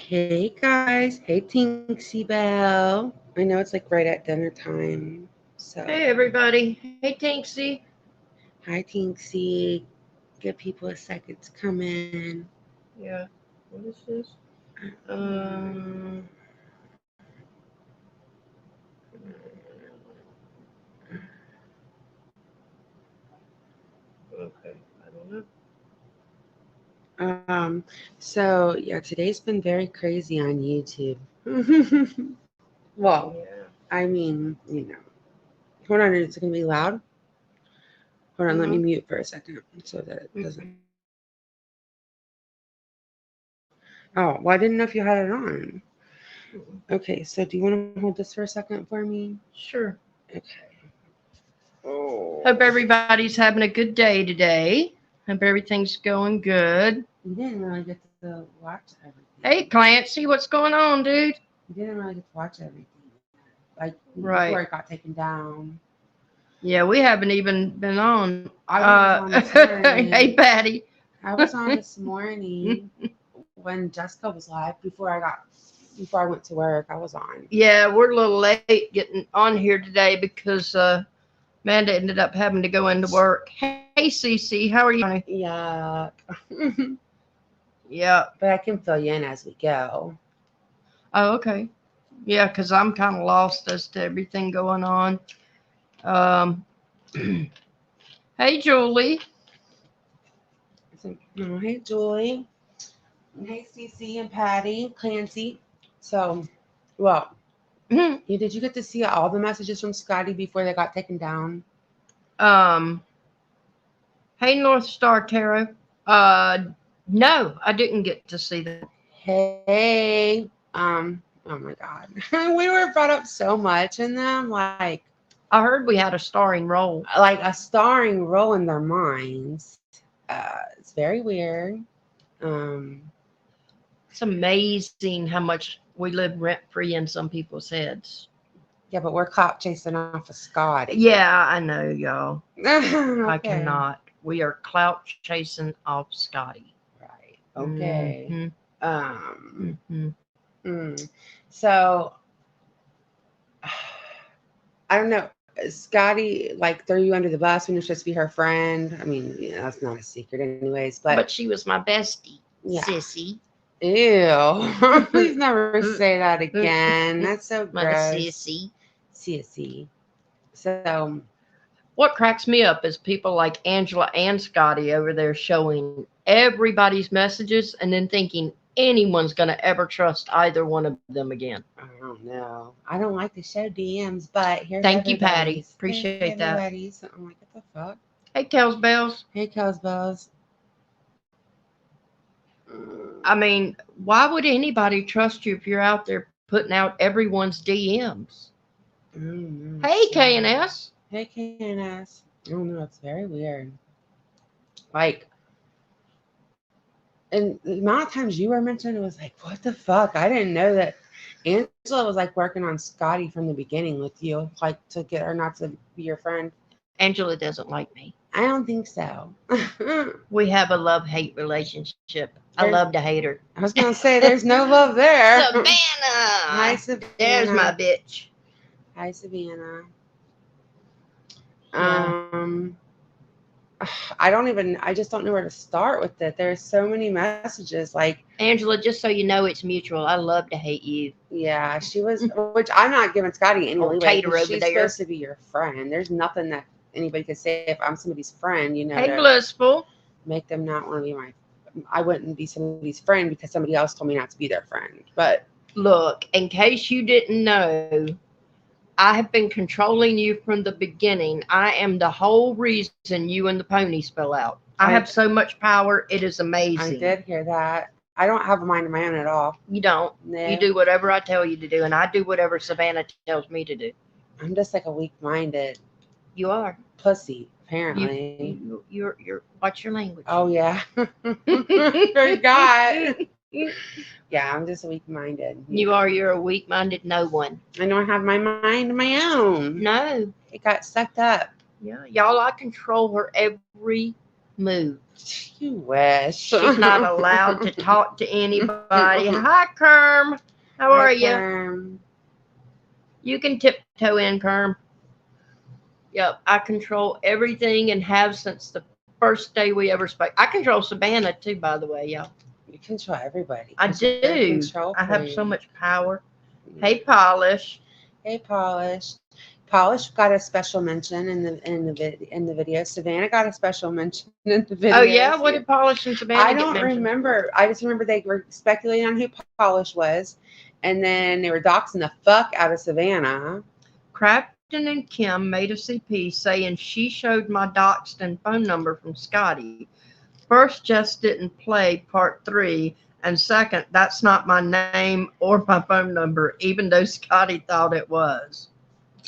Hey guys, hey Tinksy Bell. I know it's like right at dinner time. So, Hey everybody. Hey Tinksy. hi Tinksy. Give people a second to come in. Yeah. What is this? Um, Um. Okay. I don't know. so yeah, today's been very crazy on YouTube. Well, Yeah. I mean, hold on, is it gonna be loud? Hold on, let me Mhm. mute for a second so that it doesn't. Mhm. Oh, well, I didn't know if you had it on. Mhm. Okay, so do you want to hold this for a second for me? Sure. Okay. Oh. Hope everybody's having a good day today. Hope everything's going good. You didn't really get to watch everything. Hey Clancy, what's going on, dude? You didn't really get to watch everything. Like before Right. it got taken down. Yeah, we haven't even been on. I was on this Hey morning. Patty. I was on this morning when Jessica was live before I went to work. I was on. Yeah, we're a little late getting on here today because Amanda ended up having to go into work. Hey, Cece, how are you, honey? Yeah. Yeah. But I can fill you in as we go. Oh, okay. Yeah, because I'm kind of lost as to everything going on. Um, hey, Julie. So, oh, hey Julie. And hey Cece and Patty, Clancy. So, well, did you get to see all the messages from Scotty before they got taken down? um, hey, North Star Tarot. Uh, no, I didn't get to see that. Hey, oh my God, we were brought up so much in them, I heard we had a starring role. like a starring role in their minds. It's very weird. Um, It's amazing how much we live rent free in some people's heads. yeah, but we're clout chasing off of Scotty. Yeah, I know, y'all. I Okay, cannot. We are clout chasing off Scotty. right. Okay. Mm-hmm. Mm-hmm. Mm. So I don't know. Scotty like throw you under the bus when you're supposed to be her friend. I mean, yeah, that's not a secret, anyways. But But she was my bestie, yeah, sissy. ew. Please never say that again. That's so My gross. sissy. Sissy. So, What cracks me up is people like Angela and Scotty over there showing everybody's messages and then thinking anyone's going to ever trust either one of them again. I don't know. I don't like to show DMs, but here's Thank you, everybody's. Patty. Here's Appreciate that. everybody's. I'm like, what the fuck? Hey, Kels Bells. Hey, Cosbells. I mean, why would anybody trust you if you're out there putting out everyone's DMs? Hey, K&S. Hey, KNS. I don't know. It's very weird. Like, and the amount of times you were mentioned, it was like, what the fuck? I didn't know that Angela was like working on Scotty from the beginning with you, like to get her not to be your friend. Angela doesn't like me. I don't think so. We have a love-hate relationship. I there's, love to hate her. I was gonna say, there's no love there. Hi, Savannah! There's Savannah. my bitch. Hi, Savannah. Yeah. Um, I just don't know where to start with it. There's so many messages. Like, Angela, just so you know, it's mutual. I love to hate you. yeah, she was, which I'm not giving Scotty any Old leeway Tater because over she's supposed there. to be your friend. There's nothing that anybody could say if I'm somebody's friend, Hey, to Blissful. make them not want to be my. I wouldn't be somebody's friend because somebody else told me not to be their friend. But Look, in case you didn't know, I have been controlling you from the beginning. I am the whole reason you and the ponies fell out. I have I, so much power, it is I amazing. did hear that. I don't have a mind of my own at all. You don't. No, You do whatever I tell you to do, and I do whatever Savannah tells me to do. I'm just like a weak-minded You are. pussy, You, apparently. you're. Watch your language. Oh yeah, forgot. Yeah, I'm just weak-minded. You are. You're a weak-minded no one. I don't have my mind of my own. No. It got sucked up. Yeah, y'all. I control her every moved. You wish. She's not allowed to talk to anybody. Hi, Kerm. How are you? Kerm. You can tiptoe in, Kerm. Yep, I control everything and have since the first day we ever spoke. I control Savannah too, by the way, y'all. You control everybody. I 'cause you're a do. control I have freak. so much power. Yeah. Hey, Polish. Hey, Polish. Polish got a special mention in the video. Savannah got a special mention in the video. Oh yeah, what did Polish and Savannah I get don't mentioned? remember. I just remember they were speculating on who Polish was, and then they were doxing the fuck out of Savannah. Crafton and Kim made a CP saying she showed my doxed and phone number from Scotty. First, just didn't play part 3, and second, that's not my name or my phone number, even though Scotty thought it was.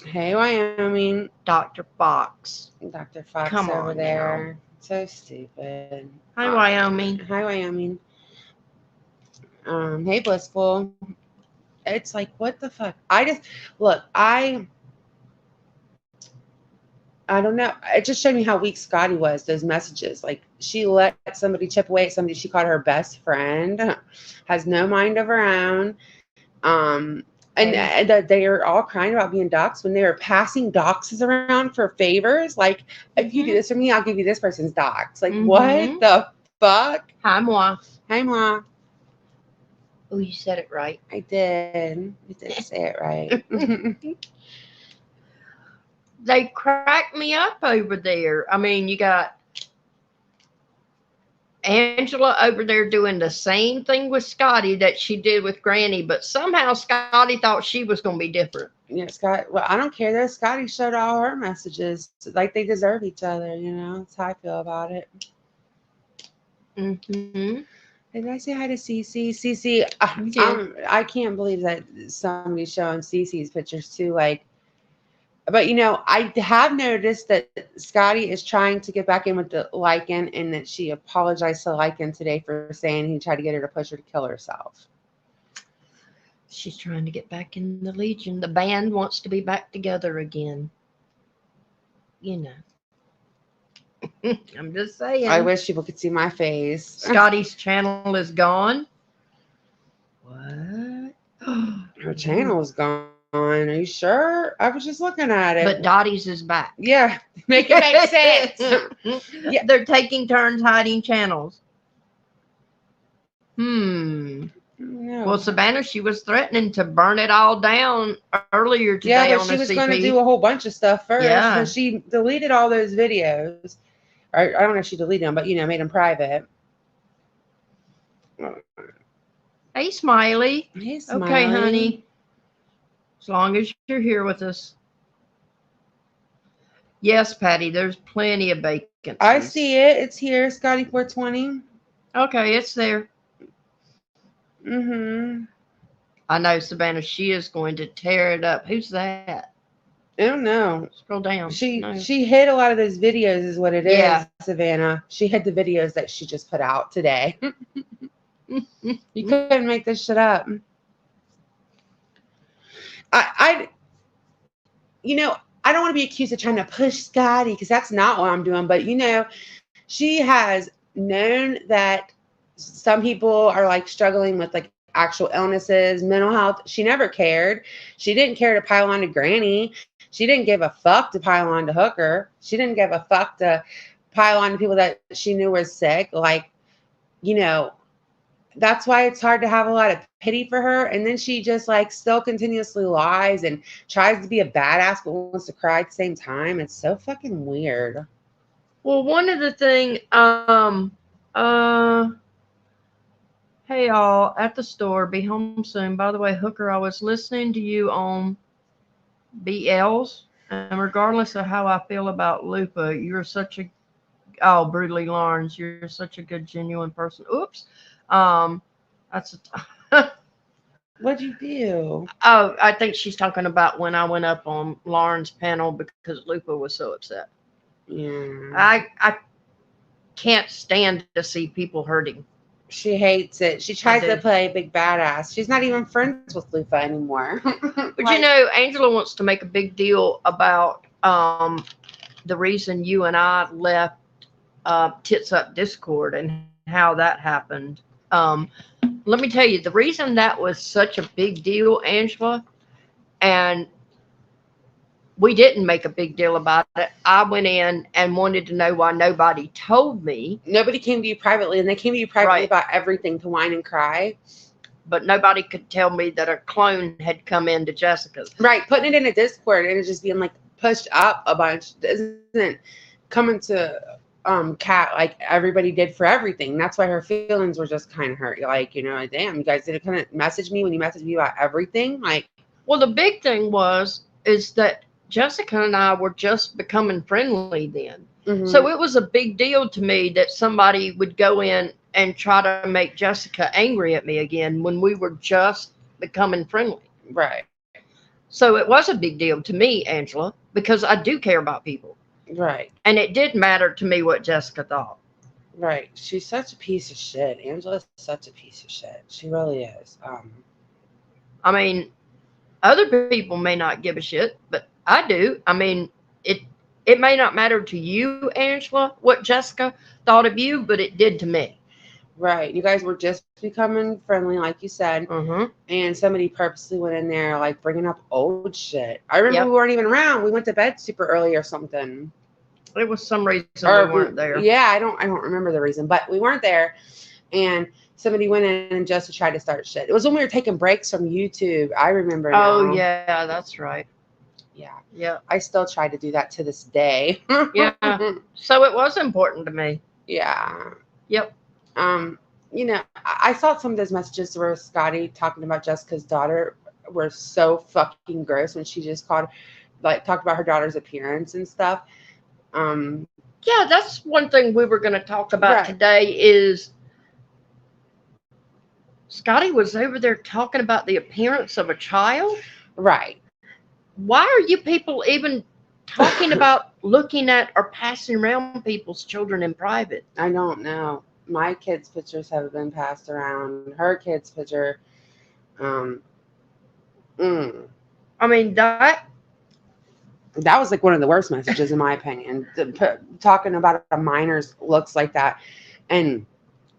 Hey, Wyoming. Dr. Fox. Dr. Fox Come over on there. So stupid. Hi, Wyoming. Hi, Wyoming. Hey, Blissful. It's like, what the fuck? I don't know. It just showed me how weak Scotty was, those messages. Like, she let somebody chip away at somebody she called her best friend, has no mind of her own. And that they are all crying about being doxxed when they were passing doxes around for favors. Like, if you do this for me, I'll give you this person's dox. Like, what the fuck? Hi, moi. Hi, Ma. Oh, you said it right. I did. You did say it right. They cracked me up over there. I mean, you got Angela over there doing the same thing with Scotty that she did with Granny, but somehow Scotty thought she was going to be different. Yeah, Scott. Well, I don't care though. Scotty showed all her messages. Like, they deserve each other, you know? That's how I feel about it. Mm-hmm. Did I say hi to Cece? Cece, I can't believe that somebody's showing Cece's pictures too. Like, but you know, I have noticed that Scotty is trying to get back in with the Lycan, and that she apologized to Lycan today for saying he tried to get her to push her to kill herself. She's trying to get back in the Legion. The band wants to be back together again. You know. I'm just saying. I wish people could see my face. Scotty's channel is gone. What? Her channel is gone. Are you sure? I was just looking at it. But Dottie's is back. Yeah, make it make sense. Yeah, they're taking turns hiding channels. No. Well, Savannah, she was threatening to burn it all down earlier today. Yeah, but on she was CP. going to do a whole bunch of stuff first. Yeah. So she deleted all those videos. Or, I don't know if she deleted them, but, you know, made them private. Hey, Smiley. Hey, Smiley. Okay, honey. As long as you're here with us. Yes, Patty, there's plenty of vacancies. I see it. It's here, Scotty 420. Okay, it's there. Mm-hmm. I know, Savannah, she is going to tear it up. Who's that? I don't know. Scroll down. She hid a lot of those videos is what it is, Yeah. Savannah. She hid the videos that she just put out today. You couldn't make this shit up. You know, I don't want to be accused of trying to push Scotty, because that's not what I'm doing. But, you know, she has known that some people are like struggling with like actual illnesses, mental health. She never cared. She didn't care to pile on to Granny. She didn't give a fuck to pile on to Hooker. She didn't give a fuck to pile on to people that she knew were sick. Like, you know, that's why it's hard to have a lot of pity for her. And then she just like still continuously lies and tries to be a badass but wants to cry at the same time. It's so fucking weird. Well, one of the thing, hey y'all, at the store, be home soon. By the way, Hooker, I was listening to you on BLs, and regardless of how I feel about Lupa, you're such a, brutally Lawrence, you're such a good, genuine person. Oops. That's What'd you do? Oh, I think she's talking about when I went up on Lauren's panel because Lupa was so upset. Yeah. I can't stand to see people hurting. She hates it. She tries to play big badass. She's not even friends with Lupa anymore. But you know, Angela wants to make a big deal about the reason you and I left Tits Up Discord and how that happened. Let me tell you, the reason that was such a big deal, Angela, and we didn't make a big deal about it. I went in and wanted to know why nobody told me. Nobody came to you privately, and they came to you privately Right. about everything to whine and cry. But nobody could tell me that a clone had come into Jessica's. Right, putting it in a Discord and it just being like pushed up a bunch isn't coming to Kat like everybody did for everything. That's why her feelings were just kind of hurt. Like, like, damn, you guys didn't kind of message me when you messaged me about everything. Like, well, the big thing is that Jessica and I were just becoming friendly then. mm-hmm. So it was a big deal to me that somebody would go in and try to make Jessica angry at me again when we were just becoming friendly. Right. So it was a big deal to me, Angela, because I do care about people. Right. And it did matter to me what Jessica thought. Right. She's such a piece of shit. Angela's such a piece of shit. She really is. I mean, other people may not give a shit, but I do. I mean, it may not matter to you, Angela, what Jessica thought of you, but it did to me. Right. You guys were just becoming friendly, like you said. Mm-hmm. And somebody purposely went in there, like, bringing up old shit. I remember Yep. we weren't even around. We went to bed super early or something. It was some reason we weren't there. Yeah, I don't remember the reason, but we weren't there. And somebody went in and just tried to start shit. It was when we were taking breaks from YouTube. I remember Oh, now. yeah, that's right. Yeah. Yeah. I still try to do that to this day. Yeah. So it was important to me. Yeah. Yep. I saw some of those messages where Scotty talking about Jessica's daughter were so fucking gross when she just talked about her daughter's appearance and stuff. Yeah, that's one thing we were going to talk about Right. today is Scotty was over there talking about the appearance of a child. Right. Why are you people even talking about looking at or passing around people's children in private? I don't know. My kids' pictures have been passed around. Her kid's picture. I mean, that was like one of the worst messages in my opinion. Talking about a minor's looks like that and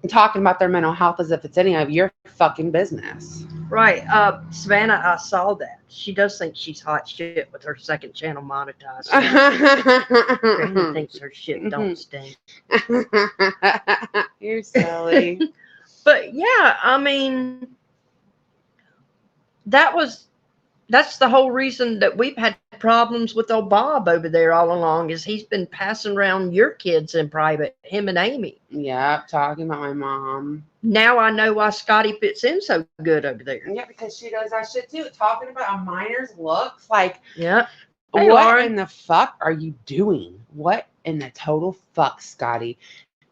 talking about their mental health as if it's any of your fucking business. Right. Savannah, I saw that. She does think she's hot shit with her second channel monetized. Granny thinks her shit don't stink. You're silly. But yeah, I mean, that's the whole reason that we've had problems with old Bob over there all along is he's been passing around your kids in private, him and Amy. Yeah, talking about my mom. Now I know why Scotty fits in so good over there. Yeah, because she does that shit too. Talking about a minor's looks. Like, yeah. Hey, what Lauren. in the fuck are you doing? What in the total fuck, Scotty?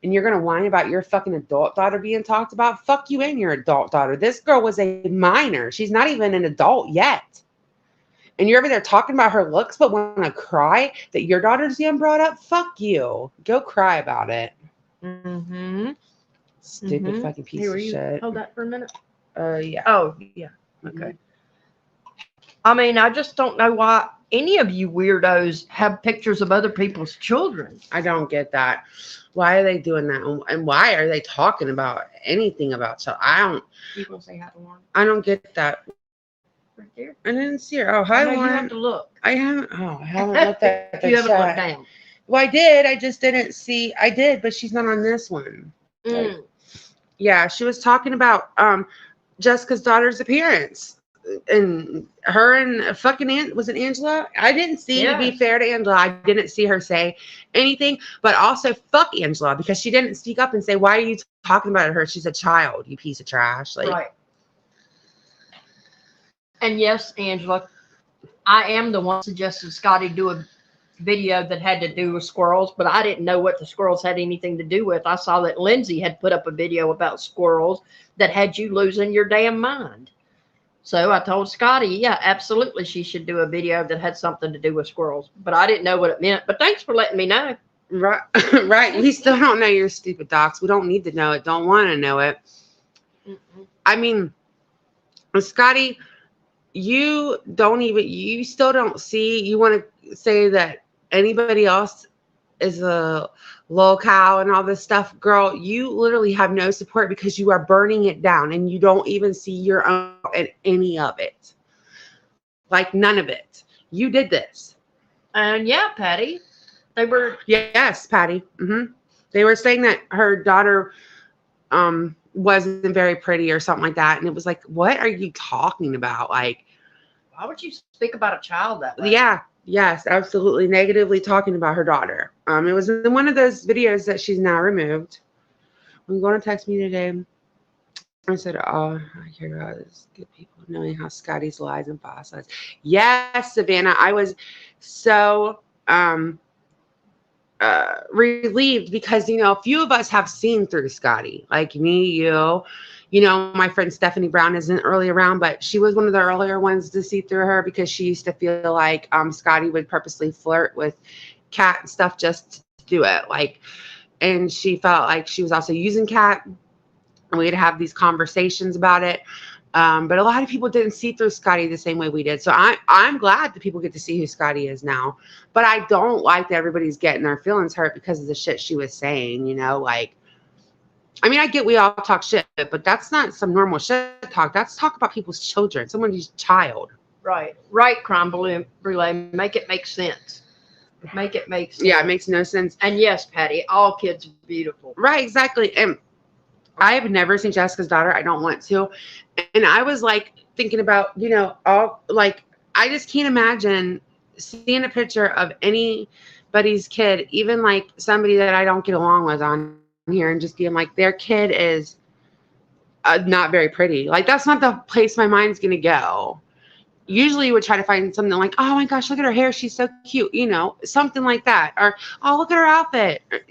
And you're going to whine about your fucking adult daughter being talked about? Fuck you and your adult daughter. This girl was a minor. She's not even an adult yet. And you're over there talking about her looks, but want to cry that your daughter's being brought up? Fuck you. Go cry about it. Mm-hmm. Stupid fucking piece of shit. Hold that for a minute. Yeah. Oh, yeah. Okay. I mean, I just don't know why any of you weirdos have pictures of other people's children. I don't get that. Why are they doing that? And why are they talking about anything about children? You gonna say hi to Lauren? I don't get that. Right there. I didn't see her. Oh, hi, Lauren. You have to look. I haven't looked at the You haven't chat. looked down. Well, I did. I just didn't see. I did, but she's not on this one. Yeah, she was talking about Jessica's daughter's appearance. And her and fucking was it Angela? I didn't see, to be fair to Angela, I didn't see her say anything, but also fuck Angela because she didn't speak up and say, why are you talking about her? She's a child, you piece of trash. Like, right. And yes, Angela, I am the one suggested Scotty do a video that had to do with squirrels, but I didn't know what the squirrels had anything to do with. I saw that Lindsay had put up a video about squirrels that had you losing your damn mind. So I told Scotty, yeah, absolutely, she should do a video that had something to do with squirrels. But I didn't know what it meant. But thanks for letting me know. Right. Right. We still don't know your stupid docs. We don't need to know it. Don't want to know it. I mean, Scotty, you still don't see, you want to say that anybody else is a Lil Cow and all this stuff, girl, you literally have no support because you are burning it down and you don't even see your own in any of it. Like none of it. You did this. And yeah, Patty, they were. Yes, Patty. They were saying that her daughter wasn't very pretty or something like that. And it was like, what are you talking about? Like, Why would you speak about a child that way? yeah, yes, absolutely. Negatively talking about her daughter. It was in one of those videos that she's now removed. I'm going to text me today. I said, oh, I hear about this good people knowing how Scotty's lies and boss lies. Yes, Savannah, I was so relieved because, a few of us have seen through Scotty, like me, my friend Stephanie Brown isn't really around, but she was one of the earlier ones to see through her because she used to feel like Scotty would purposely flirt with Kat and stuff just to do it. Like, and she felt like she was also using Kat. And we'd have these conversations about it. But a lot of people didn't see through Scotty the same way we did. So I'm glad that people get to see who Scotty is now. But I don't like that everybody's getting their feelings hurt because of the shit she was saying, like, I mean, I get we all talk shit, but that's not some normal shit talk. That's talk about people's children, someone's child. Right. Right, crime brulee. Make it make sense. Make it make sense. Yeah, it makes no sense. And yes, Patty, all kids are beautiful. Right, exactly. And I have never seen Jessica's daughter. I don't want to. And I was like thinking about, all like, I just can't imagine seeing a picture of anybody's kid, even like somebody that I don't get along with on here, and just being like, their kid is not very pretty. Like, that's not the place my mind's going to go. Usually you would try to find something like, oh my gosh, look at her hair. She's so cute. Something like that. Or, oh, look at her outfit. Or,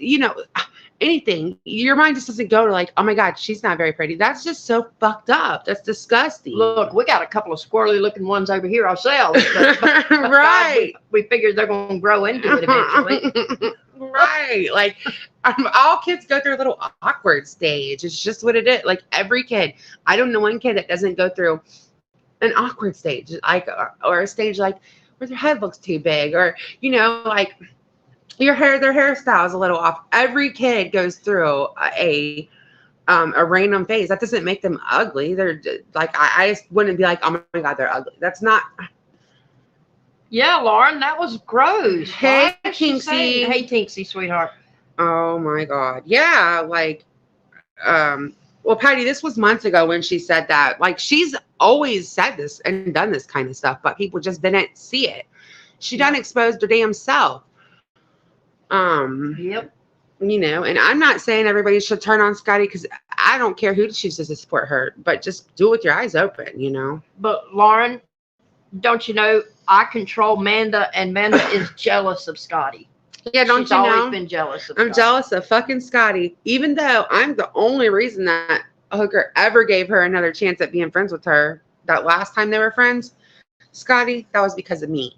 anything. Your mind just doesn't go to like, oh my God, she's not very pretty. That's just so fucked up. That's disgusting. Look, we got a couple of squirrely looking ones over here ourselves. But right. God, we figured they're going to grow into it eventually. Right. Like, all kids go through a little awkward stage. It's just what it is. Like, every kid. I don't know one kid that doesn't go through an awkward stage, like, or a stage like where their head looks too big, or, like, their hairstyle is a little off. Every kid goes through a random phase. That doesn't make them ugly. They're like, I just wouldn't be like, oh my God, they're ugly. That's not. Yeah, Lauren, that was gross. Hey, Tinksy. Hey, Tinksy, sweetheart. Oh my God. Yeah. Like, well, Patty, this was months ago when she said that. Like, she's always said this and done this kind of stuff, but people just didn't see it. She done exposed her damn self. Yep. And I'm not saying everybody should turn on Scotty because I don't care who chooses to support her, but just do it with your eyes open, But Lauren, don't you know, I control Manda, and Manda is jealous of Scotty. Yeah, don't She's you know? She's always been jealous of I'm jealous of fucking Scotty, even though I'm the only reason that Hooker ever gave her another chance at being friends with her. That last time they were friends, Scotty, that was because of me.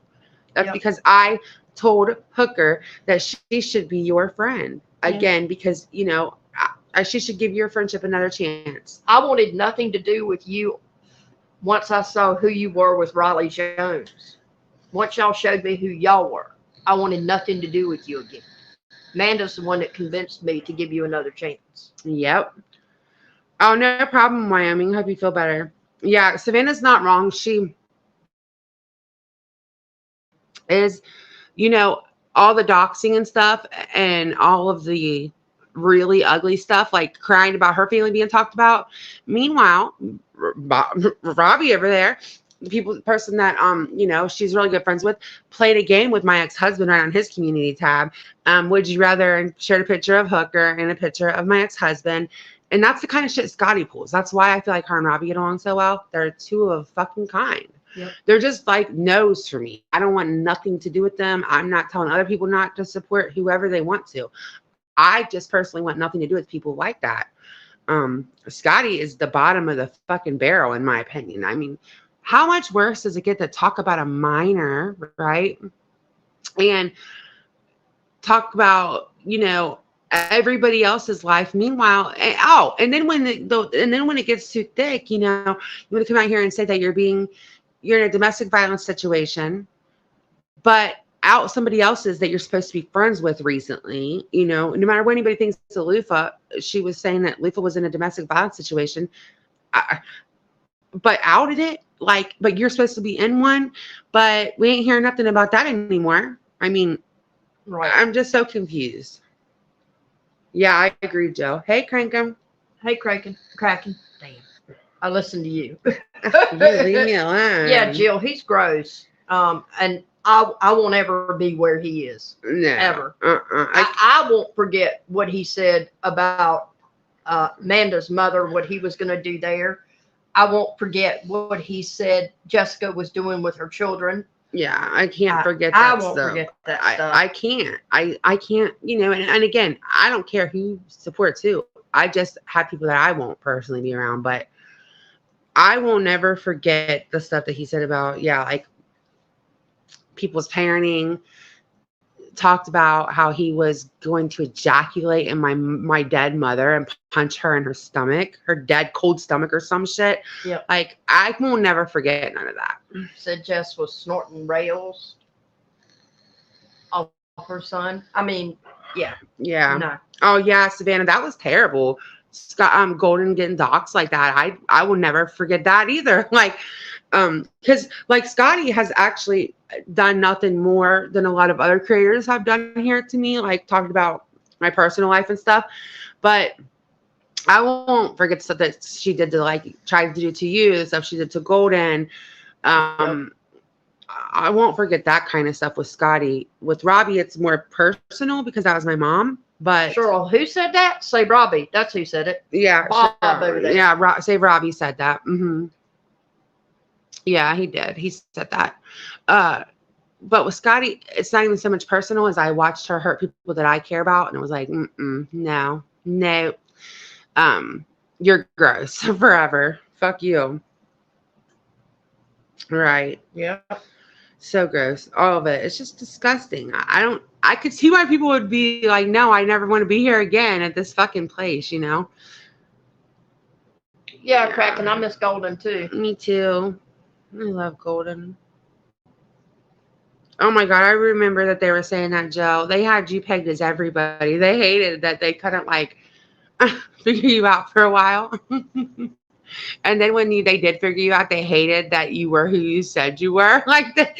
That's because I told Hooker that she should be your friend again, because she should give your friendship another chance. I wanted nothing to do with you once I saw who you were with Riley Jones. Once y'all showed me who y'all were, I wanted nothing to do with you again. Amanda's the one that convinced me to give you another chance. Yep. Oh, no problem, Wyoming. Hope you feel better. Yeah, Savannah's not wrong. She is, all the doxing and stuff and all of the really ugly stuff, like crying about her family being talked about. Meanwhile, Robbie over there, the person that, she's really good friends with, played a game with my ex-husband right on his community tab. Would you rather, and shared a picture of Hooker and a picture of my ex-husband. And that's the kind of shit Scotty pulls. That's why I feel like her and Robbie get along so well. They're two of fucking kind. Yep. They're just like no's for me. I don't want nothing to do with them. I'm not telling other people not to support whoever they want to. I just personally want nothing to do with people like that. Scotty is the bottom of the fucking barrel, in my opinion. I mean, how much worse does it get to talk about a minor, right? And talk about, everybody else's life. Meanwhile, and then when it gets too thick, you want to come out here and say that you're in a domestic violence situation, but out somebody else's that you're supposed to be friends with recently. You know, no matter what anybody thinks of Lufa, she was saying that Lufa was in a domestic violence situation, I, but outed it. Like, but you're supposed to be in one, but we ain't hearing nothing about that anymore. I mean, Right. I'm just so confused. Yeah, I agree, Joe. Hey, Crankum. Hey, Kraken. Damn. I listened to you. You leave me alone. Yeah, Jill, he's gross. And I won't ever be where he is. No. Ever. I I won't forget what he said about Amanda's mother, what he was going to do there. I won't forget what he said Jessica was doing with her children. Yeah, I can't forget I that won't stuff. forget that stuff. I can't. I can't, you know, and again, I don't care who supports who. I just have people that I won't personally be around, but I will never forget the stuff that he said about, yeah, like people's parenting, talked about how he was going to ejaculate in my dead mother and punch her in her stomach, her dead cold stomach or some shit. Yep. Like, I will never forget none of that. Said Jess was snorting rails off her son. I mean, yeah. Yeah. No. Oh yeah, Savannah, that was terrible. Scott, Golden getting doxxed like that. I will never forget that either. Like, because like Scotty has actually done nothing more than a lot of other creators have done here to me, like talking about my personal life and stuff. But I won't forget the stuff that she did to, like, try to do to you, the stuff she did to Golden. Yep. I won't forget that kind of stuff with Scotty. With Robbie, it's more personal because that was my mom. But Cheryl, who said that? Say Robbie. That's who said it. yeah, Bob sure. over there. Yeah, say Robbie said that. Mm-hmm. Yeah, he did. He said that. But with Scotty, it's not even so much personal as I watched her hurt people that I care about, and it was like, no. You're gross forever. Fuck you. Right. Yeah. So gross. All of it. It's just disgusting. I could see why people would be like, no, I never want to be here again at this fucking place, you know? Yeah, Kraken. I miss Golden too. Me too. I love Golden. Oh my God. I remember that they were saying that, Joe. They had you pegged as everybody. They hated that they couldn't, like, figure you out for a while. And then when they did figure you out, they hated that you were who you said you were. Like, they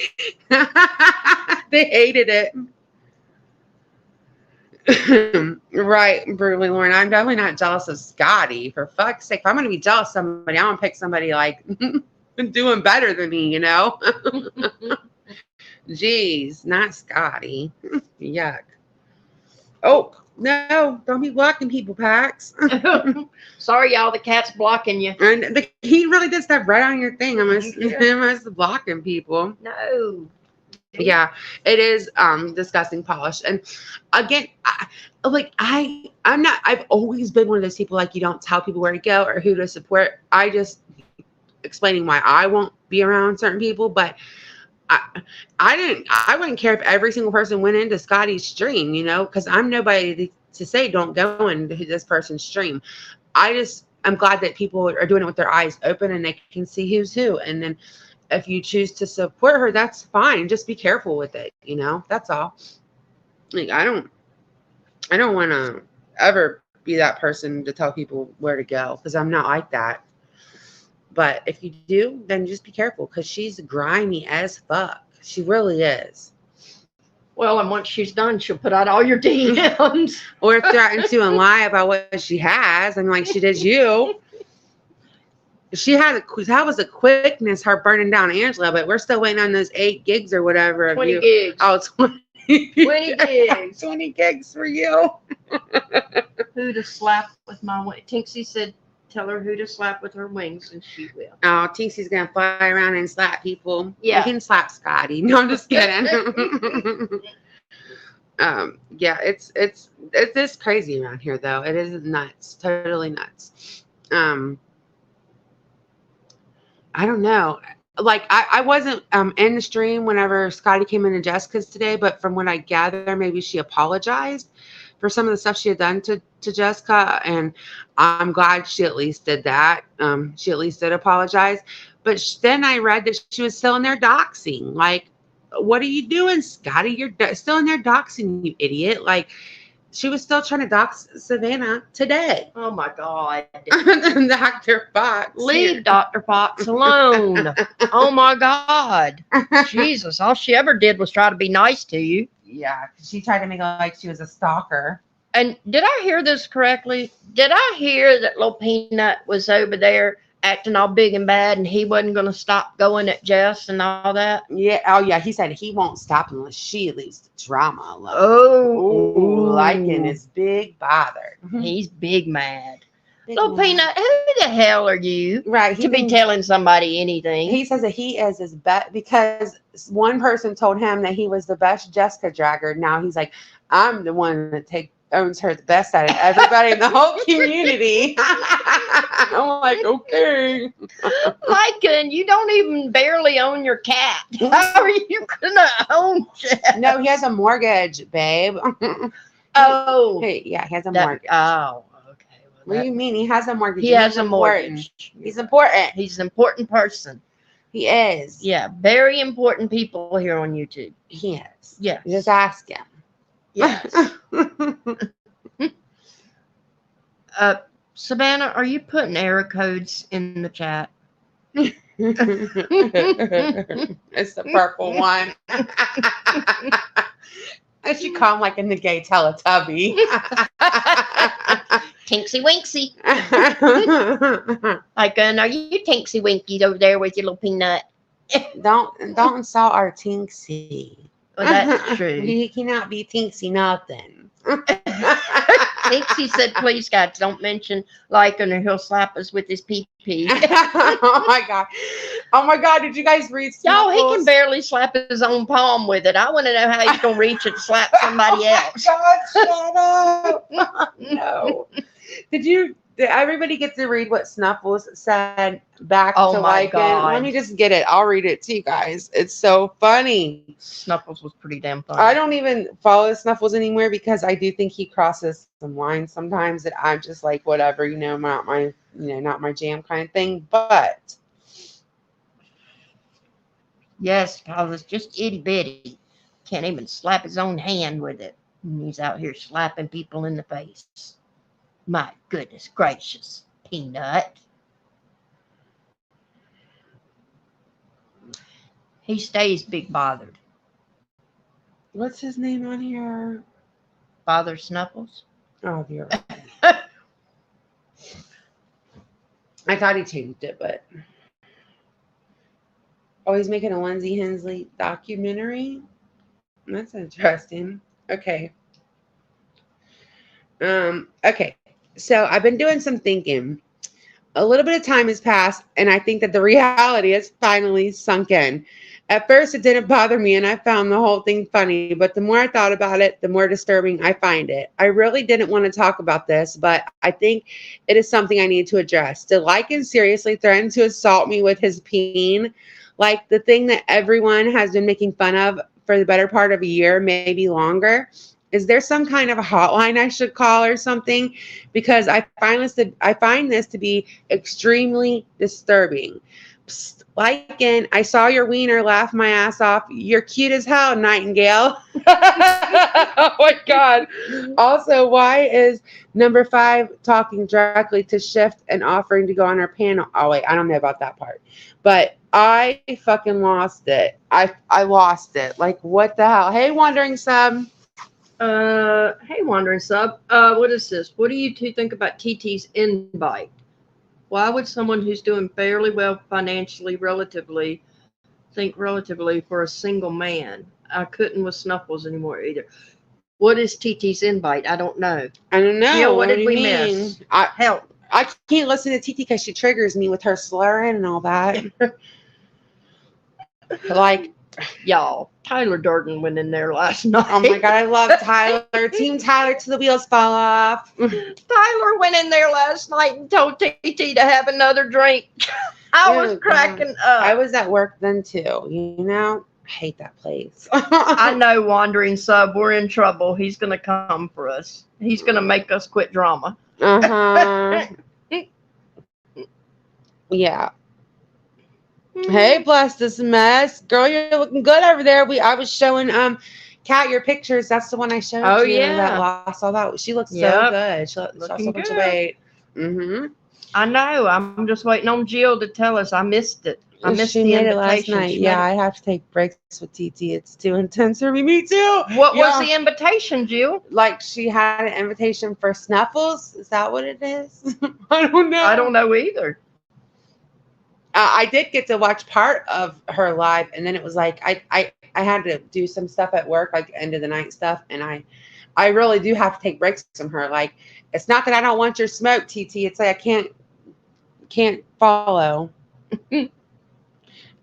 hated it. Right, brutally, Lauren. I'm definitely not jealous of Scotty. For fuck's sake, if I'm going to be jealous of somebody, I want to pick somebody like doing better than me, you know? Jeez, not Scotty. Yuck. Oh, no, don't be blocking people, Pax. Sorry, y'all. The cat's blocking you. And he really did step right on your thing. I must blocking people. No. Yeah, it is disgusting polish. And again, I've always been one of those people, like, you don't tell people where to go or who to support. I just explaining why I won't be around certain people, but I wouldn't care if every single person went into Scotty's stream, you know, because I'm nobody to say don't go into this person's stream. I'm glad that people are doing it with their eyes open and they can see who's who. And then if you choose to support her, that's fine. Just be careful with it, you know. That's all. Like, I don't want to ever be that person to tell people where to go because I'm not like that. But if you do, then just be careful because she's grimy as fuck. She really is. Well, and once she's done, she'll put out all your DMs. Or threaten to and lie about what she has. I mean, like she did you. That was a quickness, her burning down Angela, but we're still waiting on those 8 gigs or whatever. 20 gigs. Oh, 20 gigs. 20 gigs for you. Who to slap with my wings. Tinksy said, tell her who to slap with her wings, and she will. Oh, Tinksy's going to fly around and slap people. Yeah. You can slap Scotty. No, I'm just kidding. Yeah, it's crazy around here, though. It is nuts. Totally nuts. I don't know. Like, I wasn't in the stream whenever Scotty came into Jessica's today, but from what I gather, maybe she apologized for some of the stuff she had done to Jessica, and I'm glad she at least did that. She at least did apologize. But then I read that she was still in there doxing. Like, what are you doing, Scotty? You're still in there doxing, you idiot. Like, she was still trying to dox Savannah today. Oh my God. Dr. Fox. Leave Dr. Fox alone. Oh my God. Jesus, all she ever did was try to be nice to you. Yeah, she tried to make it like she was a stalker. And did I hear this correctly? Did I hear that little Peanut was over there acting all big and bad and he wasn't going to stop going at Jess and all that? Yeah. Oh, yeah. He said he won't stop unless she leaves the drama alone. Oh. Ooh, Lycan is big bothered. He's big mad. Big Little mad. Peanut, who the hell are you Right. to be telling somebody anything? He says that he is his best because one person told him that he was the best Jessica dragger. Now he's like, I'm the one that owns her the best out of everybody in the whole community. I'm like, okay. Lycan, you don't even barely own your cat. How are you gonna own Jess? No, he has a mortgage, babe. Oh. Hey, yeah, he has a That- mortgage. oh, okay. Well, What do you mean? He has a mortgage. he He's has a important. mortgage. He's important. He's an important person. He is. Yeah, very important people here on YouTube. He is. Yes. Just ask him. Yes. Savannah, are you putting error codes in the chat? It's the purple one. I should call him like in the gay Teletubby. Tinksy Winksy. Like, are you Tinksy Winky over there with your little peanut? don't insult our Tinksy. Well, that's true. He cannot be Tinksy nothing. Tinksy said, please, God, don't mention Lycan or he'll slap us with his pee-pee. Oh my god. Oh my god, did you guys read Y'all, he Snuffles? can barely slap his own palm with it. I want to know how he's going to reach it to slap somebody else. God, shut up. No. Did everybody get to read what Snuffles said back Oh to my Lycan? God. Let me just get it. I'll read it to you guys. It's so funny. Snuffles was pretty damn funny. I don't even follow Snuffles anymore because I do think he crosses some lines sometimes that I'm just like, whatever, not my jam kind of thing. But Yes, because it's just itty bitty. Can't even slap his own hand with it. And he's out here slapping people in the face. My goodness gracious, Peanut. He stays big bothered. what's his name on here? Father Snuffles? Oh, you're right. I thought he changed it, but he's making a Lindsay Hensley documentary. That's interesting. Okay. Okay. So I've been doing some thinking. A little bit of time has passed, and I think that the reality has finally sunk in. At first, it didn't bother me, and I found the whole thing funny. But the more I thought about it, the more disturbing I find it. I really didn't want to talk about this, but I think it is something I need to address. Did Lycan seriously threaten to assault me with his peen? Like the thing that everyone has been making fun of for the better part of a year, maybe longer? Is there some kind of a hotline I should call or something? Because I find this to be extremely disturbing. Psst, Lycan, I saw your wiener laugh my ass off. You're cute as hell, Nightingale. Oh my God. Also, why is number 5 talking directly to Shift and offering to go on our panel? Oh wait, I don't know about that part. But I fucking lost it. I lost it. Like, what the hell? Hey, Wandering Sub. Hey, Wandering Sub. What is this? What do you two think about TT's invite? Why would someone who's doing fairly well financially, relatively for a single man? I couldn't with Snuffles anymore either. What is TT's invite? I don't know. I don't know. Yeah, what do did you we mean? miss? I Help. can't listen to TT because she triggers me with her slurring and all that. Like, Y'all, Tyler Durden went in there last night. oh my God, I love Tyler. Team Tyler till the wheels fall off. Tyler went in there last night and told TT to have another drink. I was cracking up. I was at work then too. I hate that place. I know, Wandering Sub, we're in trouble. He's going to come for us. He's going to make us quit drama. Uh-huh. Yeah. Hey, bless this mess. Girl, you're looking good over there. I was showing Kat your pictures. That's the one I showed Oh, you that yeah. lost all that. She looks so Yep. good. She lost a Looking bunch of good. weight. Mm-hmm. I know. I'm just waiting on Jill to tell us. I missed it. I missed She the made it last invitation. night. She Yeah, made I it. have to take breaks with TT. It's too intense for me. Me too. What was Yeah. the invitation, Jill? Like she had an invitation for Snuffles. Is that what it is? I don't know. I don't know either. I did get to watch part of her live, and then it was like I had to do some stuff at work, like end of the night stuff, and I really do have to take breaks from her. Like it's not that I don't want your smoke, TT. It's like I can't follow.